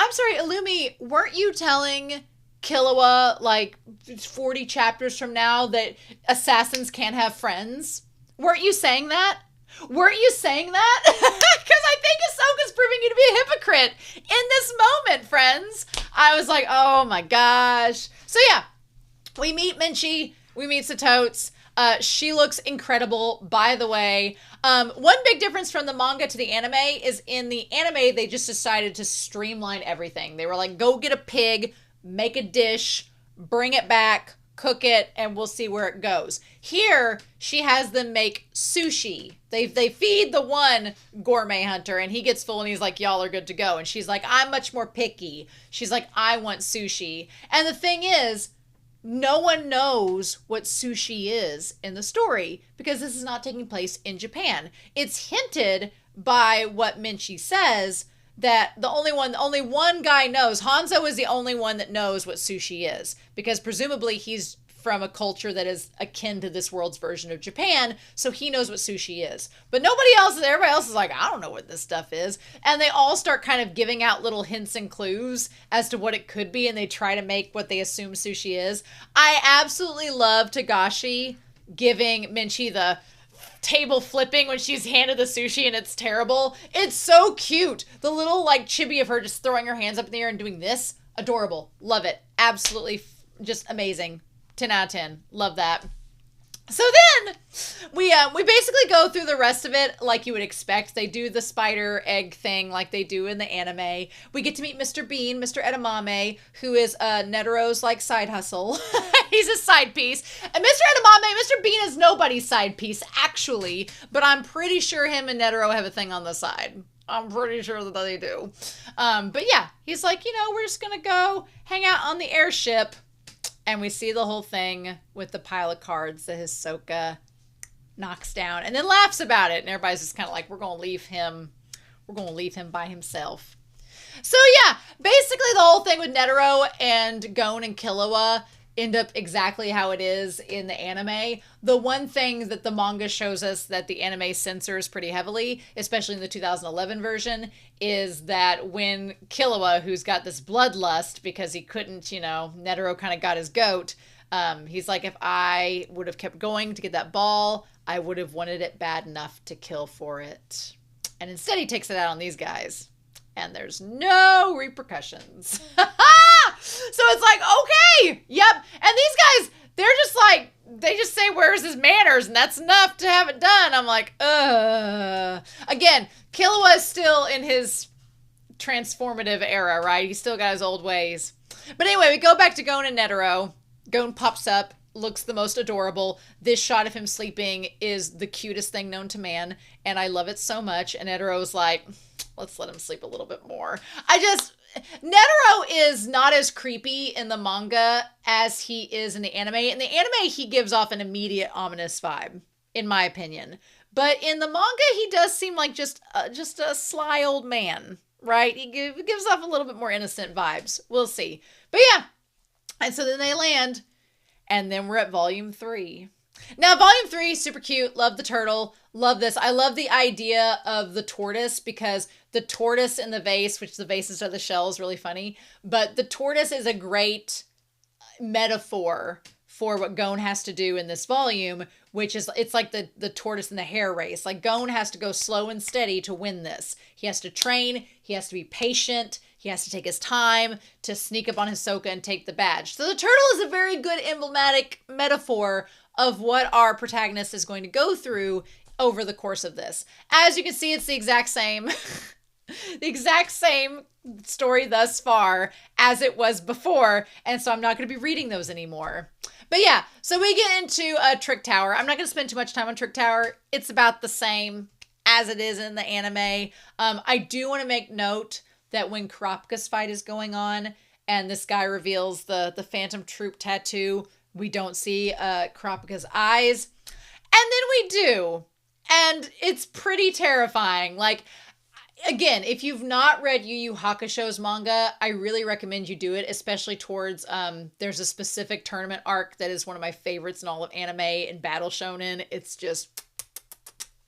Illumi, weren't you telling Killua, like, 40 chapters from now that assassins can't have friends? Weren't you saying that? Because I think Ahsoka's proving you to be a hypocrite in this moment, friends. I was like, oh my gosh. So yeah, we meet Minchi, we meet Satotes. She looks incredible, by the way. One big difference from the manga to the anime is in the anime, they just decided to streamline everything. They were like, go get a pig, make a dish, bring it back, cook it, and we'll see where it goes. Here, she has them make sushi. They feed the one gourmet hunter, and he gets full, and he's like, y'all are good to go. And she's like, I'm much more picky. She's like, I want sushi. And the thing is, no one knows what sushi is in the story because this is not taking place in Japan. It's hinted by what Minchi says that only one guy knows. Hanzo is the only one that knows what sushi is because presumably he's from a culture that is akin to this world's version of Japan, so he knows what sushi is. But nobody else, everybody else is like, I don't know what this stuff is. And they all start kind of giving out little hints and clues as to what it could be, and they try to make what they assume sushi is. I absolutely love Togashi giving Minchi the table flipping when she's handed the sushi and it's terrible. It's so cute. The little like chibi of her just throwing her hands up in the air and doing this. Adorable. Love it. Absolutely just amazing. 10 out of 10. Love that. So then we basically go through the rest of it like you would expect. They do the spider egg thing like they do in the anime. We get to meet Mr. Bean, Mr. Edamame, who is Netero's like side hustle. He's a side piece. And Mr. Edamame, Mr. Bean is nobody's side piece actually, but I'm pretty sure him and Netero have a thing on the side. I'm pretty sure that they do. But yeah, he's like, we're just gonna go hang out on the airship. And we see the whole thing with the pile of cards that Hisoka knocks down and then laughs about it. And everybody's just kind of like, we're going to leave him by himself. So yeah, basically the whole thing with Netero and Gon and Killua end up exactly how it is in the anime. The one thing that the manga shows us that the anime censors pretty heavily, especially in the 2011 version, is that when Killua, who's got this bloodlust because he couldn't, Netero kind of got his goat, he's like, if I would have kept going to get that ball, I would have wanted it bad enough to kill for it. And instead he takes it out on these guys. And there's no repercussions. So it's like, okay, yep. And these guys, they're just like, they just say, where's his manners? And that's enough to have it done. I'm like, Again, Killua is still in his transformative era, right? He's still got his old ways. But anyway, we go back to Gon and Netero. Gon pops up, looks the most adorable. This shot of him sleeping is the cutest thing known to man. And I love it so much. And Netero's like, let's let him sleep a little bit more. Netero is not as creepy in the manga as he is in the anime. In the anime, he gives off an immediate ominous vibe, in my opinion. But in the manga, he does seem like just a sly old man, right? He gives off a little bit more innocent vibes. We'll see. But yeah. And so then they land, and then we're at volume 3. Now, volume 3, super cute. Love the turtle. Love this. I love the idea of the tortoise because the tortoise in the vase, which the vases are the shells, really funny. But the tortoise is a great metaphor for what Gon has to do in this volume, which is, it's like the tortoise in the hare race. Like Gon has to go slow and steady to win this. He has to train. He has to be patient. He has to take his time to sneak up on Hisoka and take the badge. So the turtle is a very good emblematic metaphor of what our protagonist is going to go through over the course of this. As you can see, it's the exact same, the exact same story thus far as it was before. And so I'm not going to be reading those anymore. But yeah, so we get into Trick Tower. I'm not going to spend too much time on Trick Tower. It's about the same as it is in the anime. I do want to make note that when Kurapika's fight is going on and this guy reveals the Phantom Troop tattoo, we don't see Kurapika's eyes. And then we do. And it's pretty terrifying. Like, again, if you've not read Yu Yu Hakusho's manga, I really recommend you do it, especially towards, there's a specific tournament arc that is one of my favorites in all of anime and Battle Shonen. It's just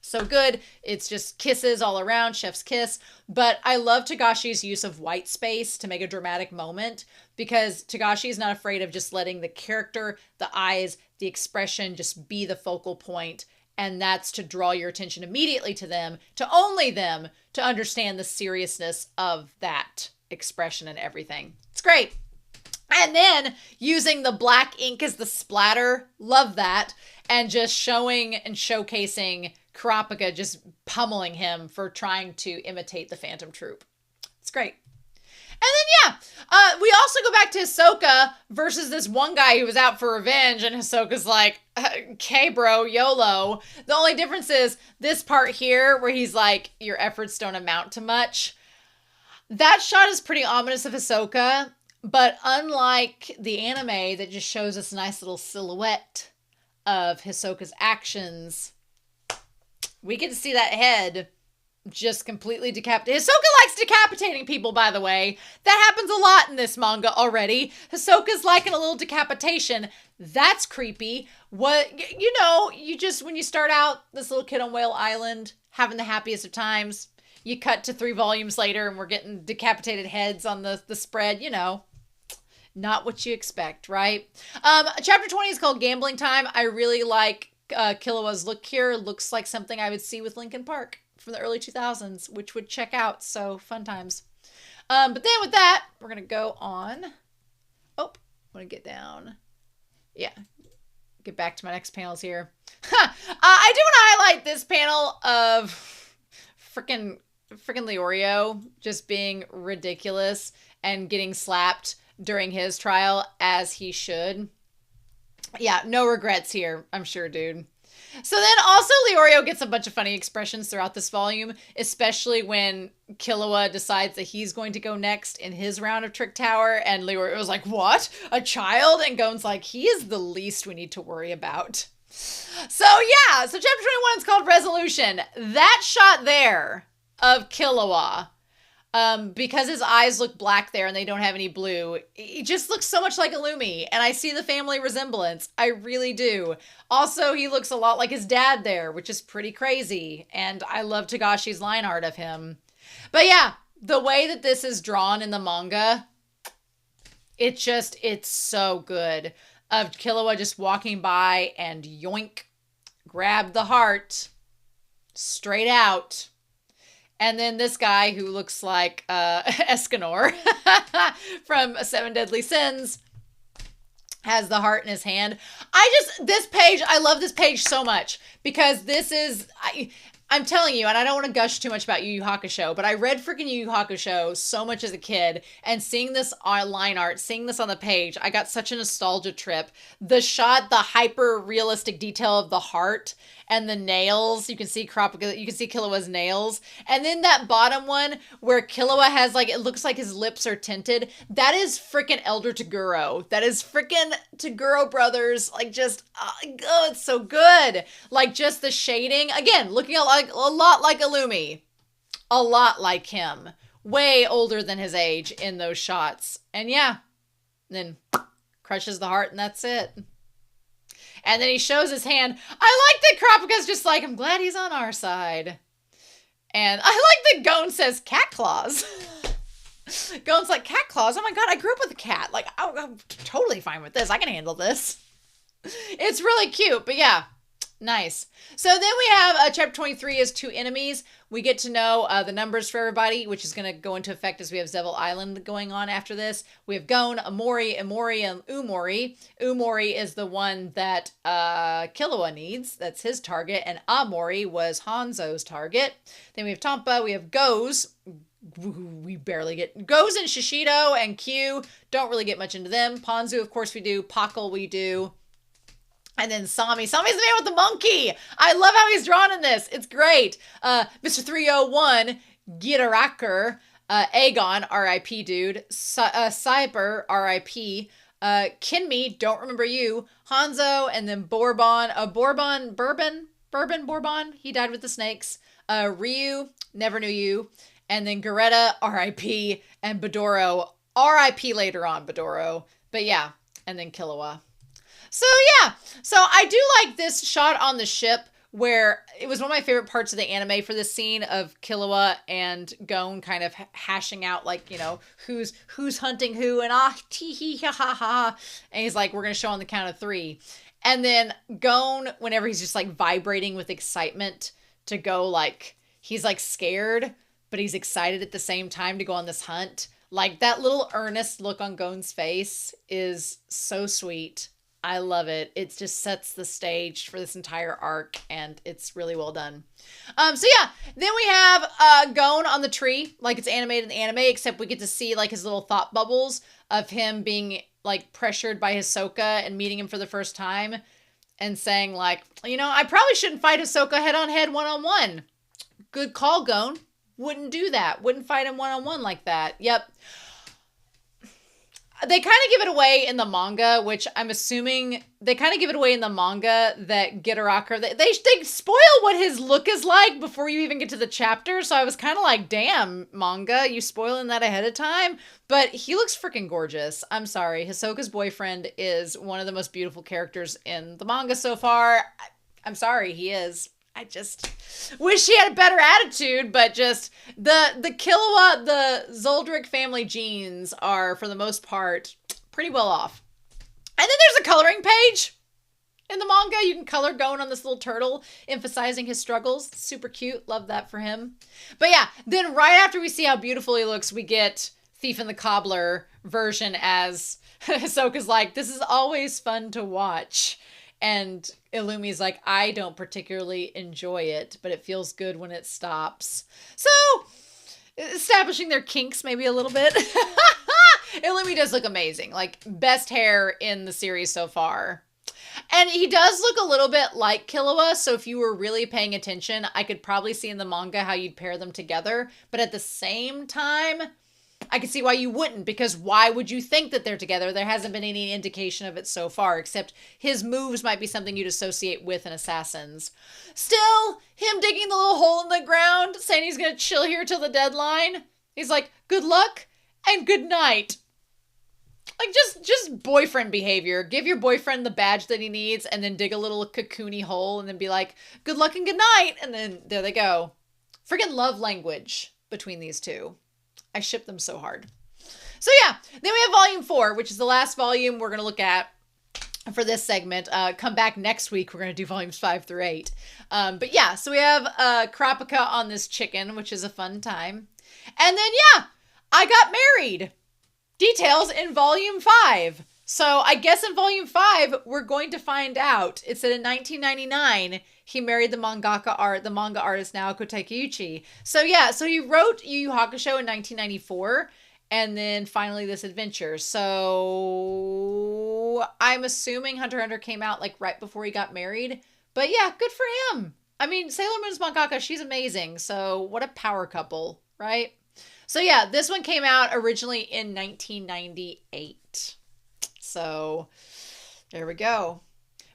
so good. It's just kisses all around, chef's kiss. But I love Togashi's use of white space to make a dramatic moment because Togashi is not afraid of just letting the character, the eyes, the expression just be the focal point. And that's to draw your attention immediately to them, to only them, to understand the seriousness of that expression and everything. It's great. And then using the black ink as the splatter, love that. And just showing and showcasing Kurapika just pummeling him for trying to imitate the Phantom Troop. It's great. then we also go back to Hisoka versus this one guy who was out for revenge, and Hisoka's like, okay, bro, YOLO. The only difference is this part here where he's like, your efforts don't amount to much. That shot is pretty ominous of Hisoka, but unlike the anime that just shows us a nice little silhouette of Hisoka's actions, we get to see that head just completely decapitated. Hisoka likes decapitating people, by the way. That happens a lot in this manga already. Hisoka's liking a little decapitation. That's creepy. What, you just, when you start out this little kid on Whale Island, having the happiest of times, you cut to 3 volumes later and we're getting decapitated heads on the spread, not what you expect, right? Chapter 20 is called Gambling Time. I really like Killua's look here. Looks like something I would see with Linkin Park from the early 2000s, which would check out. So fun times. But then with that, we're going to go on. Oh, I want to get down. Yeah. Get back to my next panels here. I do want to highlight this panel of freaking Leorio just being ridiculous and getting slapped during his trial, as he should. Yeah, no regrets here, I'm sure, dude. So then also Leorio gets a bunch of funny expressions throughout this volume, especially when Killua decides that he's going to go next in his round of Trick Tower, and Leorio was like, what? A child? And Gon's like, he is the least we need to worry about. So yeah, so chapter 21 is called Resolution. That shot there of Killua, because his eyes look black there and they don't have any blue, he just looks so much like Illumi, and I see the family resemblance. I really do. Also, he looks a lot like his dad there, which is pretty crazy, and I love Togashi's line art of him. But yeah, the way that this is drawn in the manga, it's so good. Of Killua just walking by and yoink, grab the heart, straight out. And then this guy who looks like Escanor from Seven Deadly Sins has the heart in his hand. This page, I love this page so much because this is, I'm telling you, and I don't want to gush too much about Yu Yu Hakusho, but I read freaking Yu Yu Hakusho so much as a kid, and seeing this line art, seeing this on the page, I got such a nostalgia trip. The shot, the hyper realistic detail of the heart and the nails, you can see Killua's nails, and then that bottom one where Killua has it looks like his lips are tinted. That is freaking Elder Toguro. That is freaking Toguro Brothers. It's so good. Just the shading, again, looking a lot like Illumi. A lot like him. Way older than his age in those shots. And yeah, then crushes the heart and that's it. And then he shows his hand. I like that Kurapika's just like, I'm glad he's on our side. And I like that Gon says cat claws. Gon's like, cat claws? Oh my god, I grew up with a cat. I'm totally fine with this. I can handle this. It's really cute, but yeah. Nice. So then we have chapter 23 is 2 enemies. We get to know the numbers for everybody, which is going to go into effect as we have Zevil Island going on after this. We have Gon, Amori, and Umori. Umori is the one that Killua needs. That's his target. And Amori was Hanzo's target. Then we have Tompa. We have Goz. We barely get Goz and Shishido and Q. Don't really get much into them. Ponzu, of course, we do. Pakal, we do. And then Sami. Sami's the man with the monkey. I love how he's drawn in this. It's great. Mr. 301, Gitaraker, Aegon, R.I.P. dude. Cyber, R.I.P. Kinmi, don't remember you. Hanzo, and then Bourbon. Bourbon. He died with the snakes. Ryu, never knew you. And then Garetta, R.I.P. And Bedoro, R.I.P. later on, Bedoro. But yeah, and then Killua. So yeah, so I do like this shot on the ship where it was one of my favorite parts of the anime for this scene of Killua and Gon kind of hashing out who's hunting who and tee hee ha ha ha. And he's like, we're going to show on the count of 3. And then Gon, whenever he's just vibrating with excitement to go he's scared, but he's excited at the same time to go on this hunt. That little earnest look on Gon's face is so sweet. I love it. It just sets the stage for this entire arc, and it's really well done. So yeah, then we have Gon on the tree, like it's animated in the anime, except we get to see like his little thought bubbles of him being like pressured by Hisoka and meeting him for the first time and saying like, I probably shouldn't fight Hisoka head on head, one on one. Good call, Gon. Wouldn't do that. Wouldn't fight him one on one like that. Yep. They kind of give it away in the manga, which I'm assuming they kind of give it away in the manga that Gitoraka, they spoil what his look is like before you even get to the chapter. So I was kind of like, damn, manga, you spoiling that ahead of time? But he looks freaking gorgeous. I'm sorry. Hisoka's boyfriend is one of the most beautiful characters in the manga so far. I'm sorry, he is. I just wish he had a better attitude, but just the Killua, the Zoldrick family genes are, for the most part, pretty well off. And then there's a coloring page in the manga. You can color Gon on this little turtle, emphasizing his struggles. Super cute. Love that for him. But yeah, then right after we see how beautiful he looks, we get Thief and the Cobbler version as Hisoka's like, this is always fun to watch. And Illumi's like, I don't particularly enjoy it, but it feels good when it stops. So, establishing their kinks maybe a little bit. Illumi does look amazing. Like, best hair in the series so far. And he does look a little bit like Killua, so if you were really paying attention, I could probably see in the manga how you'd pair them together. But at the same time, I can see why you wouldn't, because why would you think that they're together? There hasn't been any indication of it so far, except his moves might be something you'd associate with an assassin's. Still, him digging the little hole in the ground, saying he's going to chill here till the deadline. He's like, good luck and good night. Like, just boyfriend behavior. Give your boyfriend the badge that he needs, and then dig a little cocoony hole, and then be like, good luck and good night, and then there they go. Friggin' love language between these two. I ship them so hard. So yeah, then we have volume 4, which is the last volume we're going to look at for this segment. Come back next week. We're going to do volumes 5 through 8. But yeah, so we have Kurapika on this chicken, which is a fun time. And then yeah, I got married. Details in volume 5. So I guess in volume 5, we're going to find out. It said in 1999, he married the manga artist Naoko Takeuchi. So yeah, so he wrote Yu Yu Hakusho in 1994, and then finally this adventure. So I'm assuming Hunter x Hunter came out like right before he got married. But yeah, good for him. I mean, Sailor Moon's mangaka, she's amazing. So what a power couple, right? So yeah, this one came out originally in 1998. So there we go.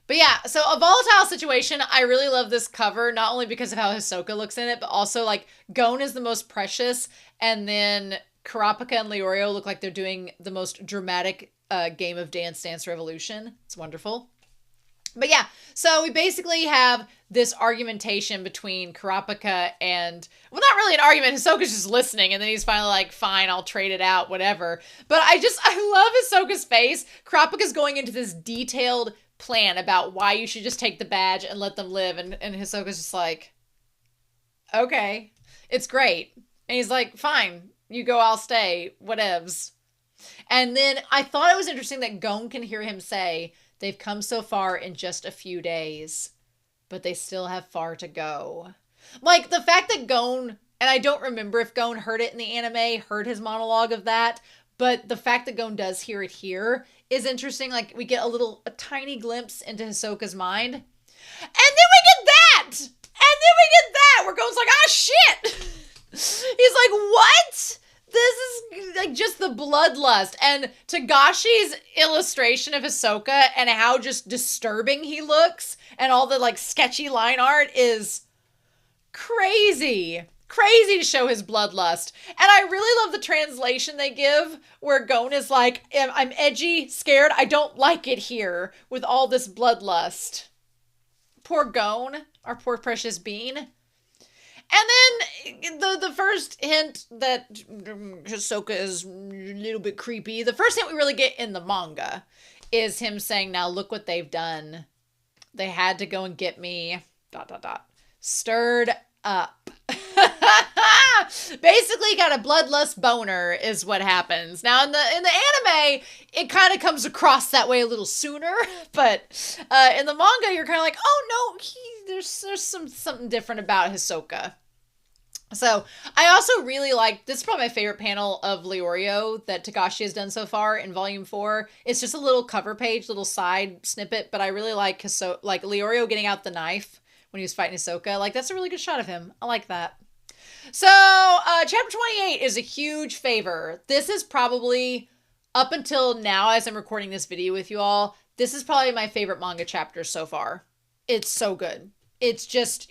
But yeah, so a volatile situation. I really love this cover, not only because of how Hisoka looks in it, but also like Gon is the most precious, and then Kurapika and Leorio look like they're doing the most dramatic game of Dance Dance Revolution. It's wonderful. But yeah, so we basically have this argumentation between Kurapika and, well, not really an argument. Hisoka's just listening, and then he's finally like, fine, I'll trade it out, whatever. But I love Hisoka's face. Kurapika's going into this detailed plan about why you should just take the badge and let them live. And Hisoka's just like, okay, it's great. And he's like, fine, you go, I'll stay, whatevs. And then I thought it was interesting that Gon can hear him say, they've come so far in just a few days, but they still have far to go. Like, the fact that Gon, and I don't remember if Gon heard it in the anime, heard his monologue of that, but the fact that Gon does hear it here is interesting. Like, we get a tiny glimpse into Hisoka's mind. And then we get that! Where Gon's like, ah, shit! He's like, what? This is like just the bloodlust. And Togashi's illustration of Hisoka and how just disturbing he looks and all the like sketchy line art is crazy. Crazy to show his bloodlust. And I really love the translation they give where Gon is like, I'm edgy, scared, I don't like it here with all this bloodlust. Poor Gon, our poor precious bean. And then the first hint that Hisoka is a little bit creepy, the first hint we really get in the manga is him saying, now look what they've done. They had to go and get me, ... stirred up. Basically, got a bloodlust boner is what happens. Now, in the anime, it kind of comes across that way a little sooner, but in the manga, you're kind of like, oh no, there's something different about Hisoka. So, I also really like, this is probably my favorite panel of Leorio that Togashi has done so far in Volume 4. It's just a little cover page, little side snippet, but I really like Leorio getting out the knife when he was fighting Hisoka. Like, that's a really good shot of him. I like that. So, chapter 28 is a huge favor. This is probably, up until now as I'm recording this video with you all, this is probably my favorite manga chapter so far. It's so good. It's just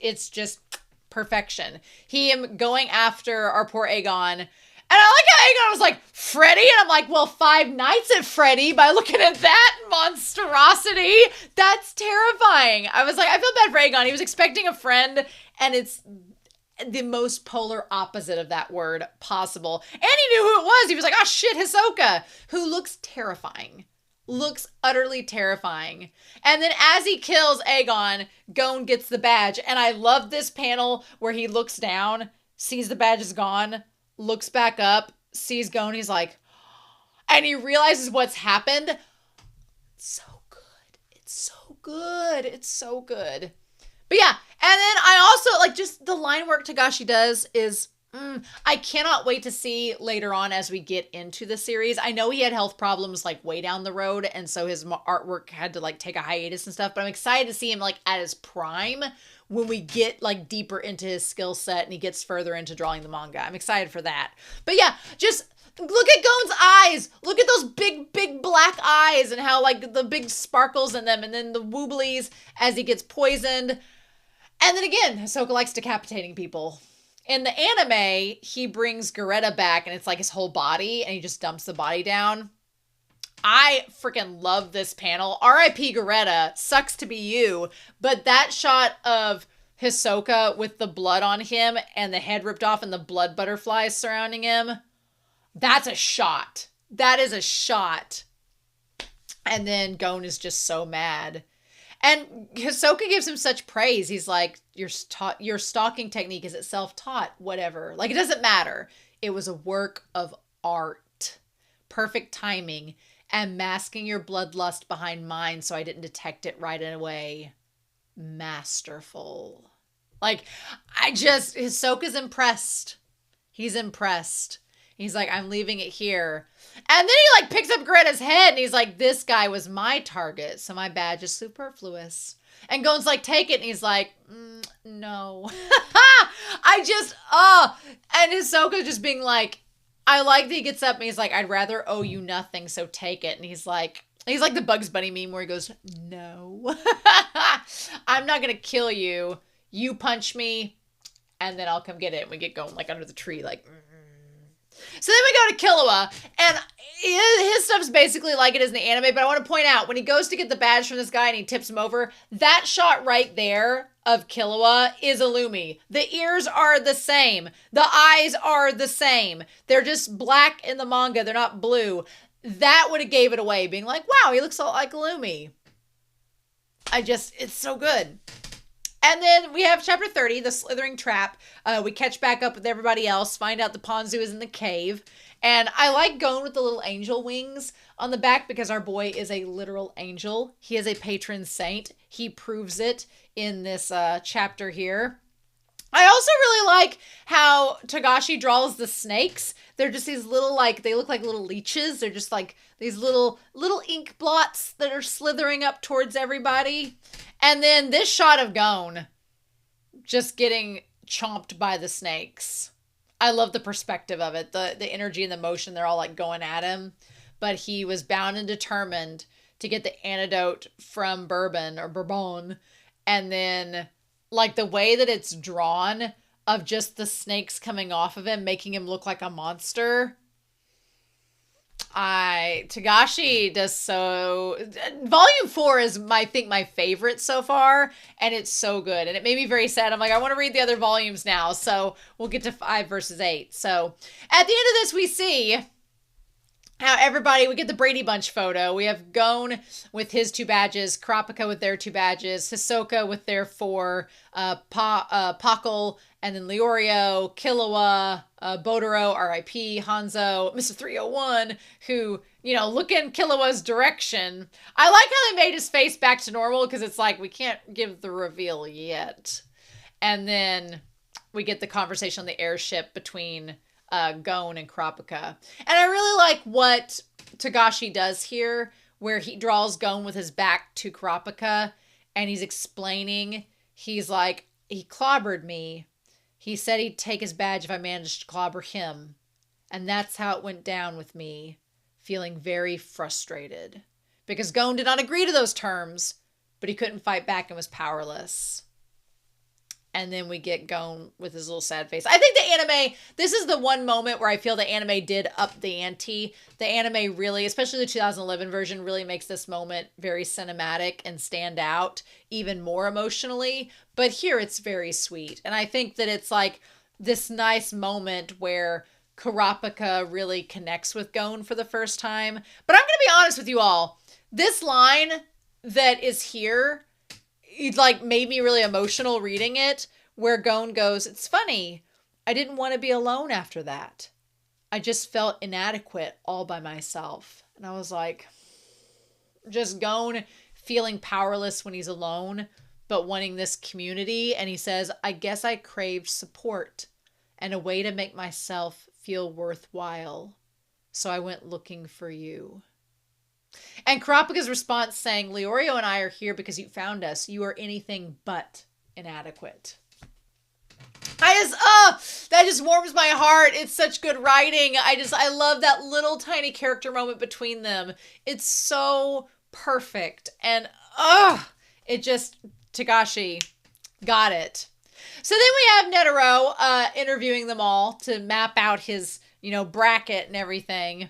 perfection. He am going after our poor Aegon. And I like how Aegon was like, Freddy? And I'm like, well, 5 nights at Freddy by looking at that monstrosity. That's terrifying. I was like, I feel bad for Aegon. He was expecting a friend, and it's the most polar opposite of that word possible. And he knew who it was. He was like, oh shit, Hisoka, who looks terrifying. Looks utterly terrifying. And then as he kills Aegon, Gon gets the badge. And I love this panel where he looks down, sees the badge is gone, looks back up, sees Gon, he's like, and he realizes what's happened. It's so good. It's so good. It's so good. But yeah, and then I also, like, just the line work Togashi does is, I cannot wait to see later on as we get into the series. I know he had health problems, like, way down the road, and so his artwork had to, like, take a hiatus and stuff, but I'm excited to see him, like, at his prime when we get, like, deeper into his skill set and he gets further into drawing the manga. I'm excited for that. But yeah, just look at Gon's eyes. Look at those big, big black eyes and how, like, the big sparkles in them, and then the wooblies as he gets poisoned. And then again, Hisoka likes decapitating people. In the anime, he brings Garetta back, and it's like his whole body, and he just dumps the body down. I freaking love this panel. R.I.P. Garetta, sucks to be you, but that shot of Hisoka with the blood on him and the head ripped off and the blood butterflies surrounding him, that's a shot. That is a shot. And then Gon is just so mad. And Hisoka gives him such praise. He's like, your stalking technique is itself taught, whatever. Like, it doesn't matter. It was a work of art. Perfect timing. And masking your bloodlust behind mine so I didn't detect it right away. Masterful. Like, Hisoka's impressed. He's impressed. He's like, I'm leaving it here. And then he, like, picks up Garetta's head, and he's like, this guy was my target, so my badge is superfluous. And Gon's like, take it, and he's like, no. And Hisoka just being like, I like that he gets up, and he's like, I'd rather owe you nothing, so take it. And he's like the Bugs Bunny meme where he goes, no. I'm not going to kill you. You punch me, and then I'll come get it. And we get going, like, under the tree, like, So then we go to Killua, and his stuff's basically like it is in the anime, but I want to point out, when he goes to get the badge from this guy and he tips him over, that shot right there of Killua is Illumi. The ears are the same. The eyes are the same. They're just black in the manga. They're not blue. That would have gave it away, being like, wow, he looks a lot like Illumi. It's so good. And then we have chapter 30, the Slithering Trap. We catch back up with everybody else, find out the Ponzu is in the cave. And I like Gon with the little angel wings on the back because our boy is a literal angel. He is a patron saint. He proves it in this chapter here. I also really like how Togashi draws the snakes. They're just these little, like, they look like little leeches. They're just like these little ink blots that are slithering up towards everybody. And then this shot of Gon just getting chomped by the snakes. I love the perspective of it. The energy and the motion, they're all like going at him. But he was bound and determined to get the antidote from Bourbon. And then, like, the way that it's drawn of just the snakes coming off of him, making him look like a monster. Togashi does so. Volume 4 is, I think, my favorite so far, and it's so good. And it made me very sad. I'm like, I want to read the other volumes now, so we'll get to 5 versus 8. So at the end of this, we see how everybody, we get the Brady Bunch photo. We have Gon with his 2 badges, Kurapika with their 2 badges, Hisoka with their 4, Pakal, and then Leorio, Killua, Botaro, R.I.P., Hanzo, Mr. 301, who, look in Killua's direction. I like how they made his face back to normal because it's like, we can't give the reveal yet. And then we get the conversation on the airship between Gon and Kurapika. And I really like what Togashi does here, where he draws Gon with his back to Kurapika, and he's explaining, he's like, he clobbered me. He said he'd take his badge if I managed to clobber him. And that's how it went down with me, feeling very frustrated. Because Gon did not agree to those terms, but he couldn't fight back and was powerless. And then we get Gon with his little sad face. I think the anime, this is the one moment where I feel the anime did up the ante. The anime really, especially the 2011 version, really makes this moment very cinematic and stand out even more emotionally. But here it's very sweet. And I think that it's like this nice moment where Kurapika really connects with Gon for the first time. But I'm going to be honest with you all. This line that is here, it like made me really emotional reading it, where Gon goes, it's funny, I didn't want to be alone after that. I just felt inadequate all by myself. And I was like, just Gon feeling powerless when he's alone, but wanting this community. And he says, I guess I craved support and a way to make myself feel worthwhile. So I went looking for you. And Kurapika's response saying, Leorio and I are here because you found us. You are anything but inadequate. That just warms my heart. It's such good writing. I love that little tiny character moment between them. It's so perfect. And, Togashi got it. So then we have Netero interviewing them all to map out his, bracket and everything.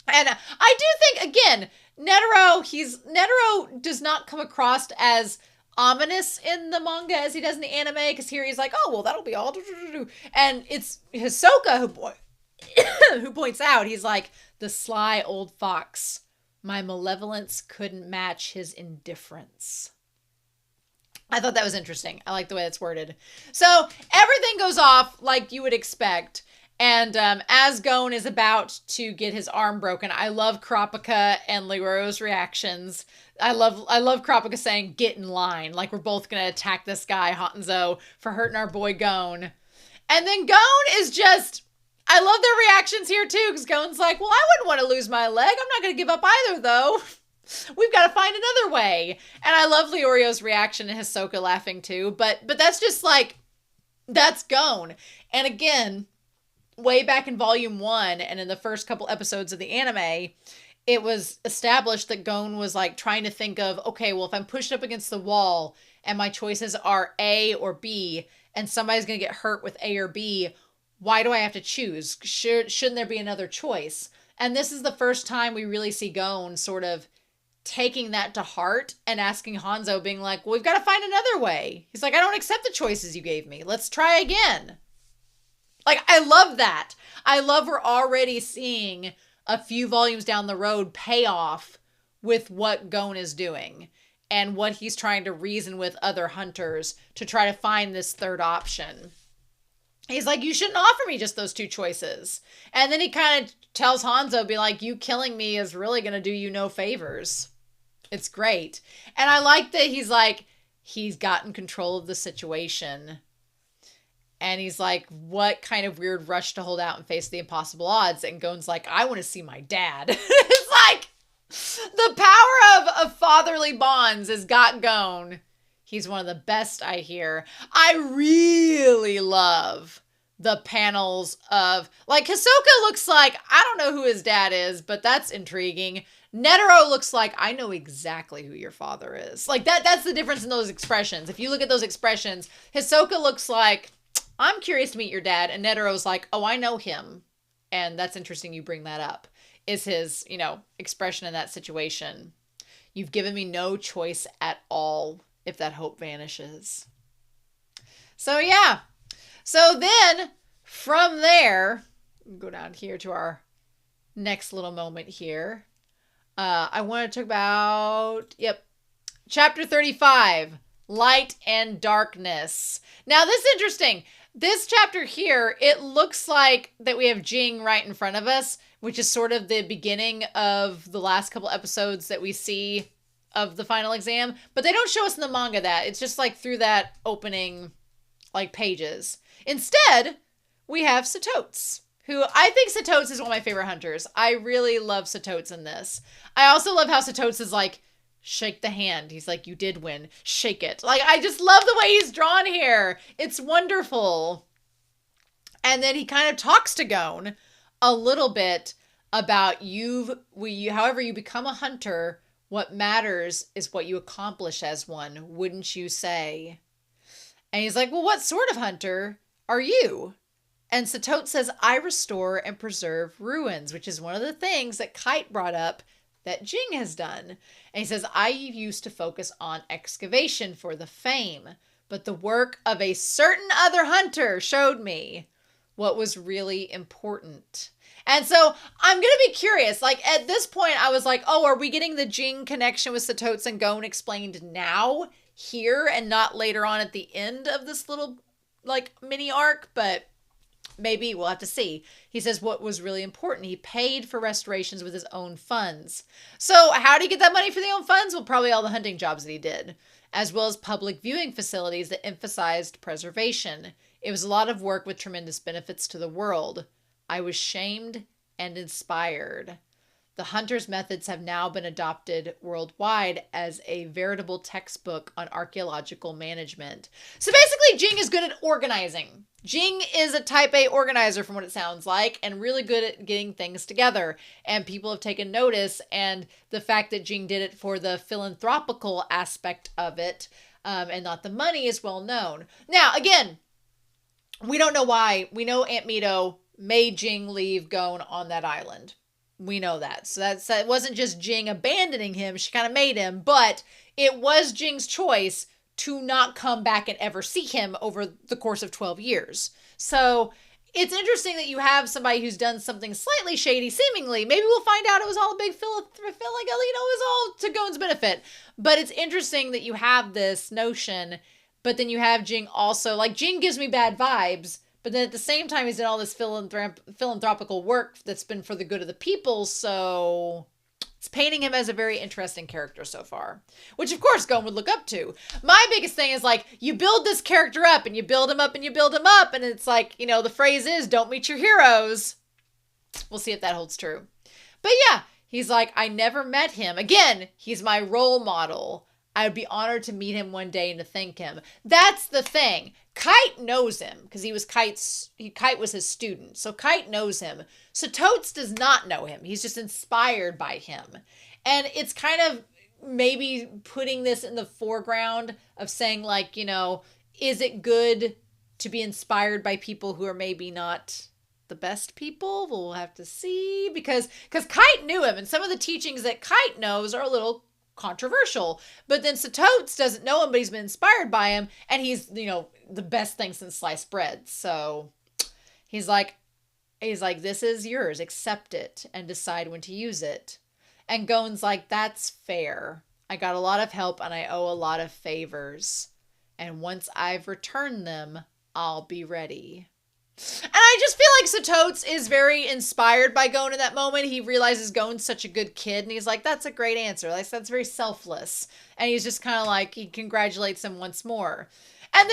And I do think, again, Netero does not come across as ominous in the manga as he does in the anime, because here he's like, oh, well, that'll be all. And it's Hisoka who points out, he's like, the sly old fox. My malevolence couldn't match his indifference. I thought that was interesting. I like the way that's worded. So everything goes off like you would expect. And as Gon is about to get his arm broken, I love Kurapika and Leorio's reactions. I love Kurapika saying, get in line. Like, we're both going to attack this guy, Hanzo, for hurting our boy Gon. And then Gon is just, I love their reactions here too, because Gon's like, well, I wouldn't want to lose my leg. I'm not going to give up either, though. We've got to find another way. And I love Leorio's reaction and Hisoka laughing too. But that's just like, that's Gon. And again, way back in volume 1 and in the first couple episodes of the anime, it was established that Gon was like trying to think of, okay, well, if I'm pushed up against the wall and my choices are A or B and somebody's going to get hurt with A or B, why do I have to choose? Shouldn't there be another choice? And this is the first time we really see Gon sort of taking that to heart and asking Hanzo, being like, well, we've got to find another way. He's like, I don't accept the choices you gave me. Let's try again. Like, I love that. I love we're already seeing a few volumes down the road pay off with what Gon is doing and what he's trying to reason with other hunters to try to find this third option. He's like, you shouldn't offer me just those 2 choices. And then he kind of tells Hanzo, be like, you killing me is really going to do you no favors. It's great. And I like that he's like, he's gotten control of the situation. And he's like, what kind of weird rush to hold out and face the impossible odds? And Gon's like, I want to see my dad. It's like, the power of fatherly bonds has got Gon. He's one of the best, I hear. I really love the panels of, like, Hisoka looks like, I don't know who his dad is, but that's intriguing. Netero looks like, I know exactly who your father is. Like, that's the difference in those expressions. If you look at those expressions, Hisoka looks like, I'm curious to meet your dad. And Netero's like, oh, I know him. And that's interesting you bring that up, is his, expression in that situation. You've given me no choice at all if that hope vanishes. So, yeah. So then, from there, go down here to our next little moment here. I want to talk about, chapter 35, Light and Darkness. Now, this is interesting. This chapter here, it looks like that we have Jing right in front of us, which is sort of the beginning of the last couple episodes that we see of the final exam. But they don't show us in the manga that. It's just like through that opening, like, pages. Instead, we have Satotes, who I think Satotes is one of my favorite hunters. I really love Satotes in this. I also love how Satotes is like, shake the hand. He's like, you did win. Shake it. Like, I just love the way he's drawn here. It's wonderful. And then he kind of talks to Gon a little bit about however you become a hunter, what matters is what you accomplish as one, wouldn't you say? And he's like, well, what sort of hunter are you? And Satote says, I restore and preserve ruins, which is one of the things that Kite brought up that Jing has done. And he says, I used to focus on excavation for the fame, but the work of a certain other hunter showed me what was really important. And so I'm going to be curious. Like, at this point, I was like, oh, are we getting the Jing connection with Satotes and Gon explained now, here, and not later on at the end of this little, like, mini arc? But maybe we'll have to see. He says what was really important. He paid for restorations with his own funds. So how did he get that money for the own funds? Well, probably all the hunting jobs that he did, as well as public viewing facilities that emphasized preservation. It was a lot of work with tremendous benefits to the world. I was shamed and inspired. The hunter's methods have now been adopted worldwide as a veritable textbook on archaeological management. So basically, Jing is good at organizing. Jing is a type A organizer from what it sounds like, and really good at getting things together. And people have taken notice, and the fact that Jing did it for the philanthropical aspect of it, and not the money, is well known. Now, again, we don't know why. We know Aunt Mito made Jing leave Gon on that island. We know that. So it wasn't just Jing abandoning him. She kind of made him, but it was Jing's choice to not come back and ever see him over the course of 12 years. So it's interesting that you have somebody who's done something slightly shady, seemingly. Maybe we'll find out it was all a big it was all to Gon's benefit. But it's interesting that you have this notion, but then you have Jing also, like, Jing gives me bad vibes, but then at the same time, he's done all this philanthropical work that's been for the good of the people. So it's painting him as a very interesting character so far, which of course Gon would look up to. My biggest thing is, like, you build this character up and you build him up and you build him up. And it's like, you know, the phrase is, don't meet your heroes. We'll see if that holds true. But yeah, he's like, I never met him. Again, he's my role model. I would be honored to meet him one day and to thank him. That's the thing. Kite knows him because Kite was his student. So Kite knows him. So Totes does not know him. He's just inspired by him. And it's kind of maybe putting this in the foreground of saying, like, you know, is it good to be inspired by people who are maybe not the best people? We'll have to see, because Kite knew him, and some of the teachings that Kite knows are a little controversial, but then Satotes doesn't know him, but he's been inspired by him, and he's, you know, the best thing since sliced bread. So he's like, this is yours, accept it and decide when to use it. And Gon's like, that's fair. I got a lot of help and I owe a lot of favors, and once I've returned them, I'll be ready. And I just feel like Satotes is very inspired by Gon in that moment. He realizes Gon's such a good kid, and he's like, that's a great answer. Like, that's very selfless. And he's just kind of like, he congratulates him once more. And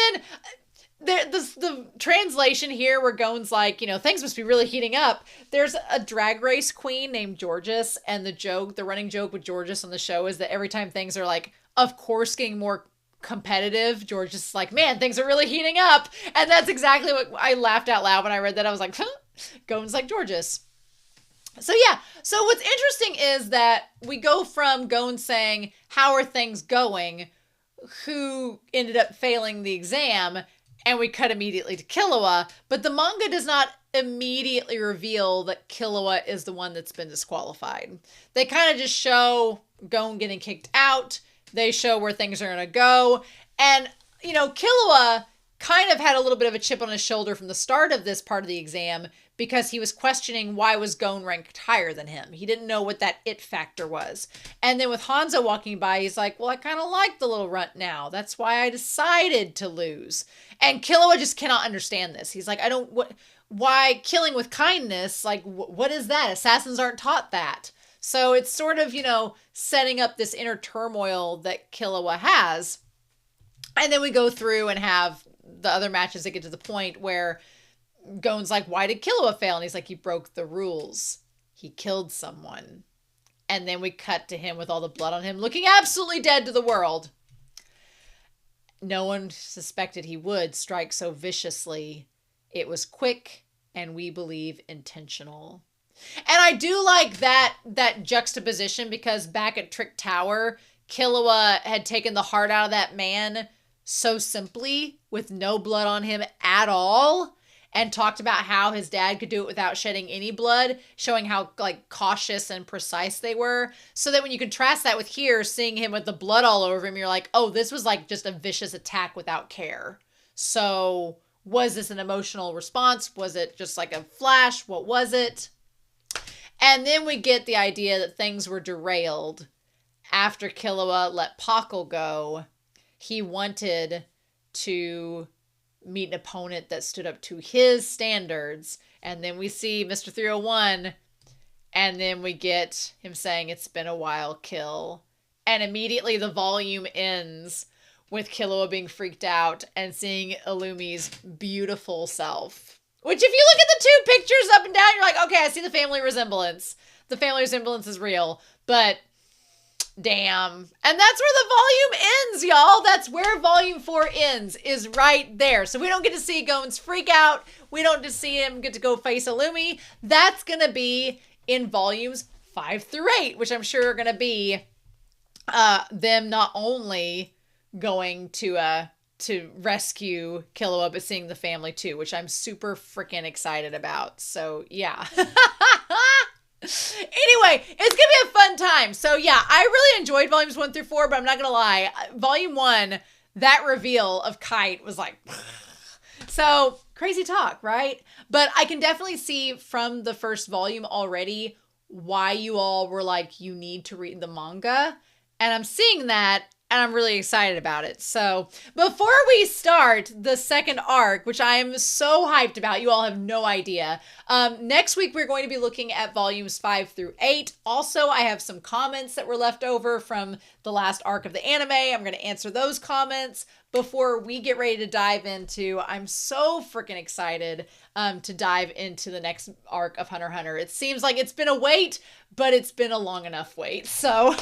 then the translation here where Gon's like, you know, things must be really heating up. There's a drag race queen named Georges, and the running joke with Georges on the show is that every time things are, like, of course, getting more competitive, George is like, man, things are really heating up. And that's exactly what I laughed out loud when I read that. I was like, huh? Gon's like Georges. So yeah, so what's interesting is that we go from Gon saying, how are things going, who ended up failing the exam, and we cut immediately to Killua, but the manga does not immediately reveal that Killua is the one that's been disqualified. They kind of just show Gon getting kicked out. They show where things are going to go. And, you know, Killua kind of had a little bit of a chip on his shoulder from the start of this part of the exam because he was questioning why was Gon ranked higher than him. He didn't know what that it factor was. And then with Hanzo walking by, he's like, well, I kind of like the little runt now. That's why I decided to lose. And Killua just cannot understand this. He's like, why killing with kindness? Like, what is that? Assassins aren't taught that. So it's sort of, setting up this inner turmoil that Killua has. And then we go through and have the other matches that get to the point where Gon's like, why did Killua fail? And he's like, he broke the rules. He killed someone. And then we cut to him with all the blood on him, looking absolutely dead to the world. No one suspected he would strike so viciously. It was quick and we believe intentional. And I do like that juxtaposition, because back at Trick Tower, Killua had taken the heart out of that man so simply with no blood on him at all, and talked about how his dad could do it without shedding any blood, showing how like cautious and precise they were. So that when you contrast that with here, seeing him with the blood all over him, you're like, oh, this was like just a vicious attack without care. So was this an emotional response? Was it just like a flash? What was it? And then we get the idea that things were derailed after Killua let Pakal go. He wanted to meet an opponent that stood up to his standards. And then we see Mr. 301, and then we get him saying, it's been a while, Kill. And immediately the volume ends with Killua being freaked out and seeing Illumi's beautiful self. Which, if you look at the two pictures up and down, you're like, okay, I see the family resemblance. The family resemblance is real. But, damn. And that's where the volume ends, y'all. That's where volume 4 ends, is right there. So we don't get to see Gon's freak out. We don't get to see him get to go face Illumi. That's going to be in volumes 5 through 8, which I'm sure are going to be them not only going to rescue Killua, but seeing the family too, which I'm super freaking excited about. So yeah. Anyway, it's gonna be a fun time. So yeah, I really enjoyed volumes 1 through 4, but I'm not gonna lie, volume 1, that reveal of Kite was like, so crazy talk, right? But I can definitely see from the first volume already why you all were like, you need to read the manga. And I'm seeing that, and I'm really excited about it. So before we start the second arc, which I am so hyped about, you all have no idea. Next week, we're going to be looking at volumes 5 through 8. Also, I have some comments that were left over from the last arc of the anime. I'm going to answer those comments before we get ready to dive into, I'm so freaking excited to dive into the next arc of Hunter x Hunter. It seems like it's been a wait, but it's been a long enough wait. So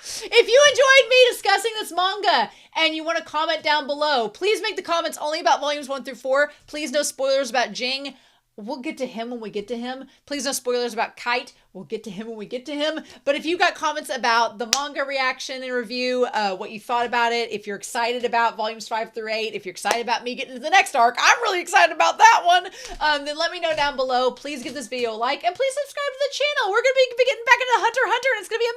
if you enjoyed me discussing this manga and you want to comment down below, please make the comments only about volumes 1 through 4. Please no spoilers about Jing. We'll get to him when we get to him. Please no spoilers about Kite. We'll get to him when we get to him. But if you got comments about the manga reaction and review, what you thought about it, if you're excited about volumes 5 through 8, if you're excited about me getting to the next arc, I'm really excited about that one, then let me know down below. Please give this video a like, and please subscribe to the channel. We're going to be getting back into Hunter x Hunter, and it's going to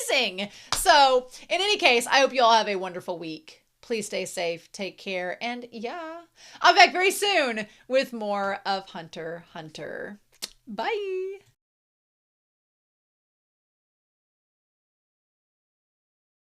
be amazing. So, in any case, I hope you all have a wonderful week. Please stay safe, take care, and yeah, I'll be back very soon with more of Hunter x Hunter. Bye!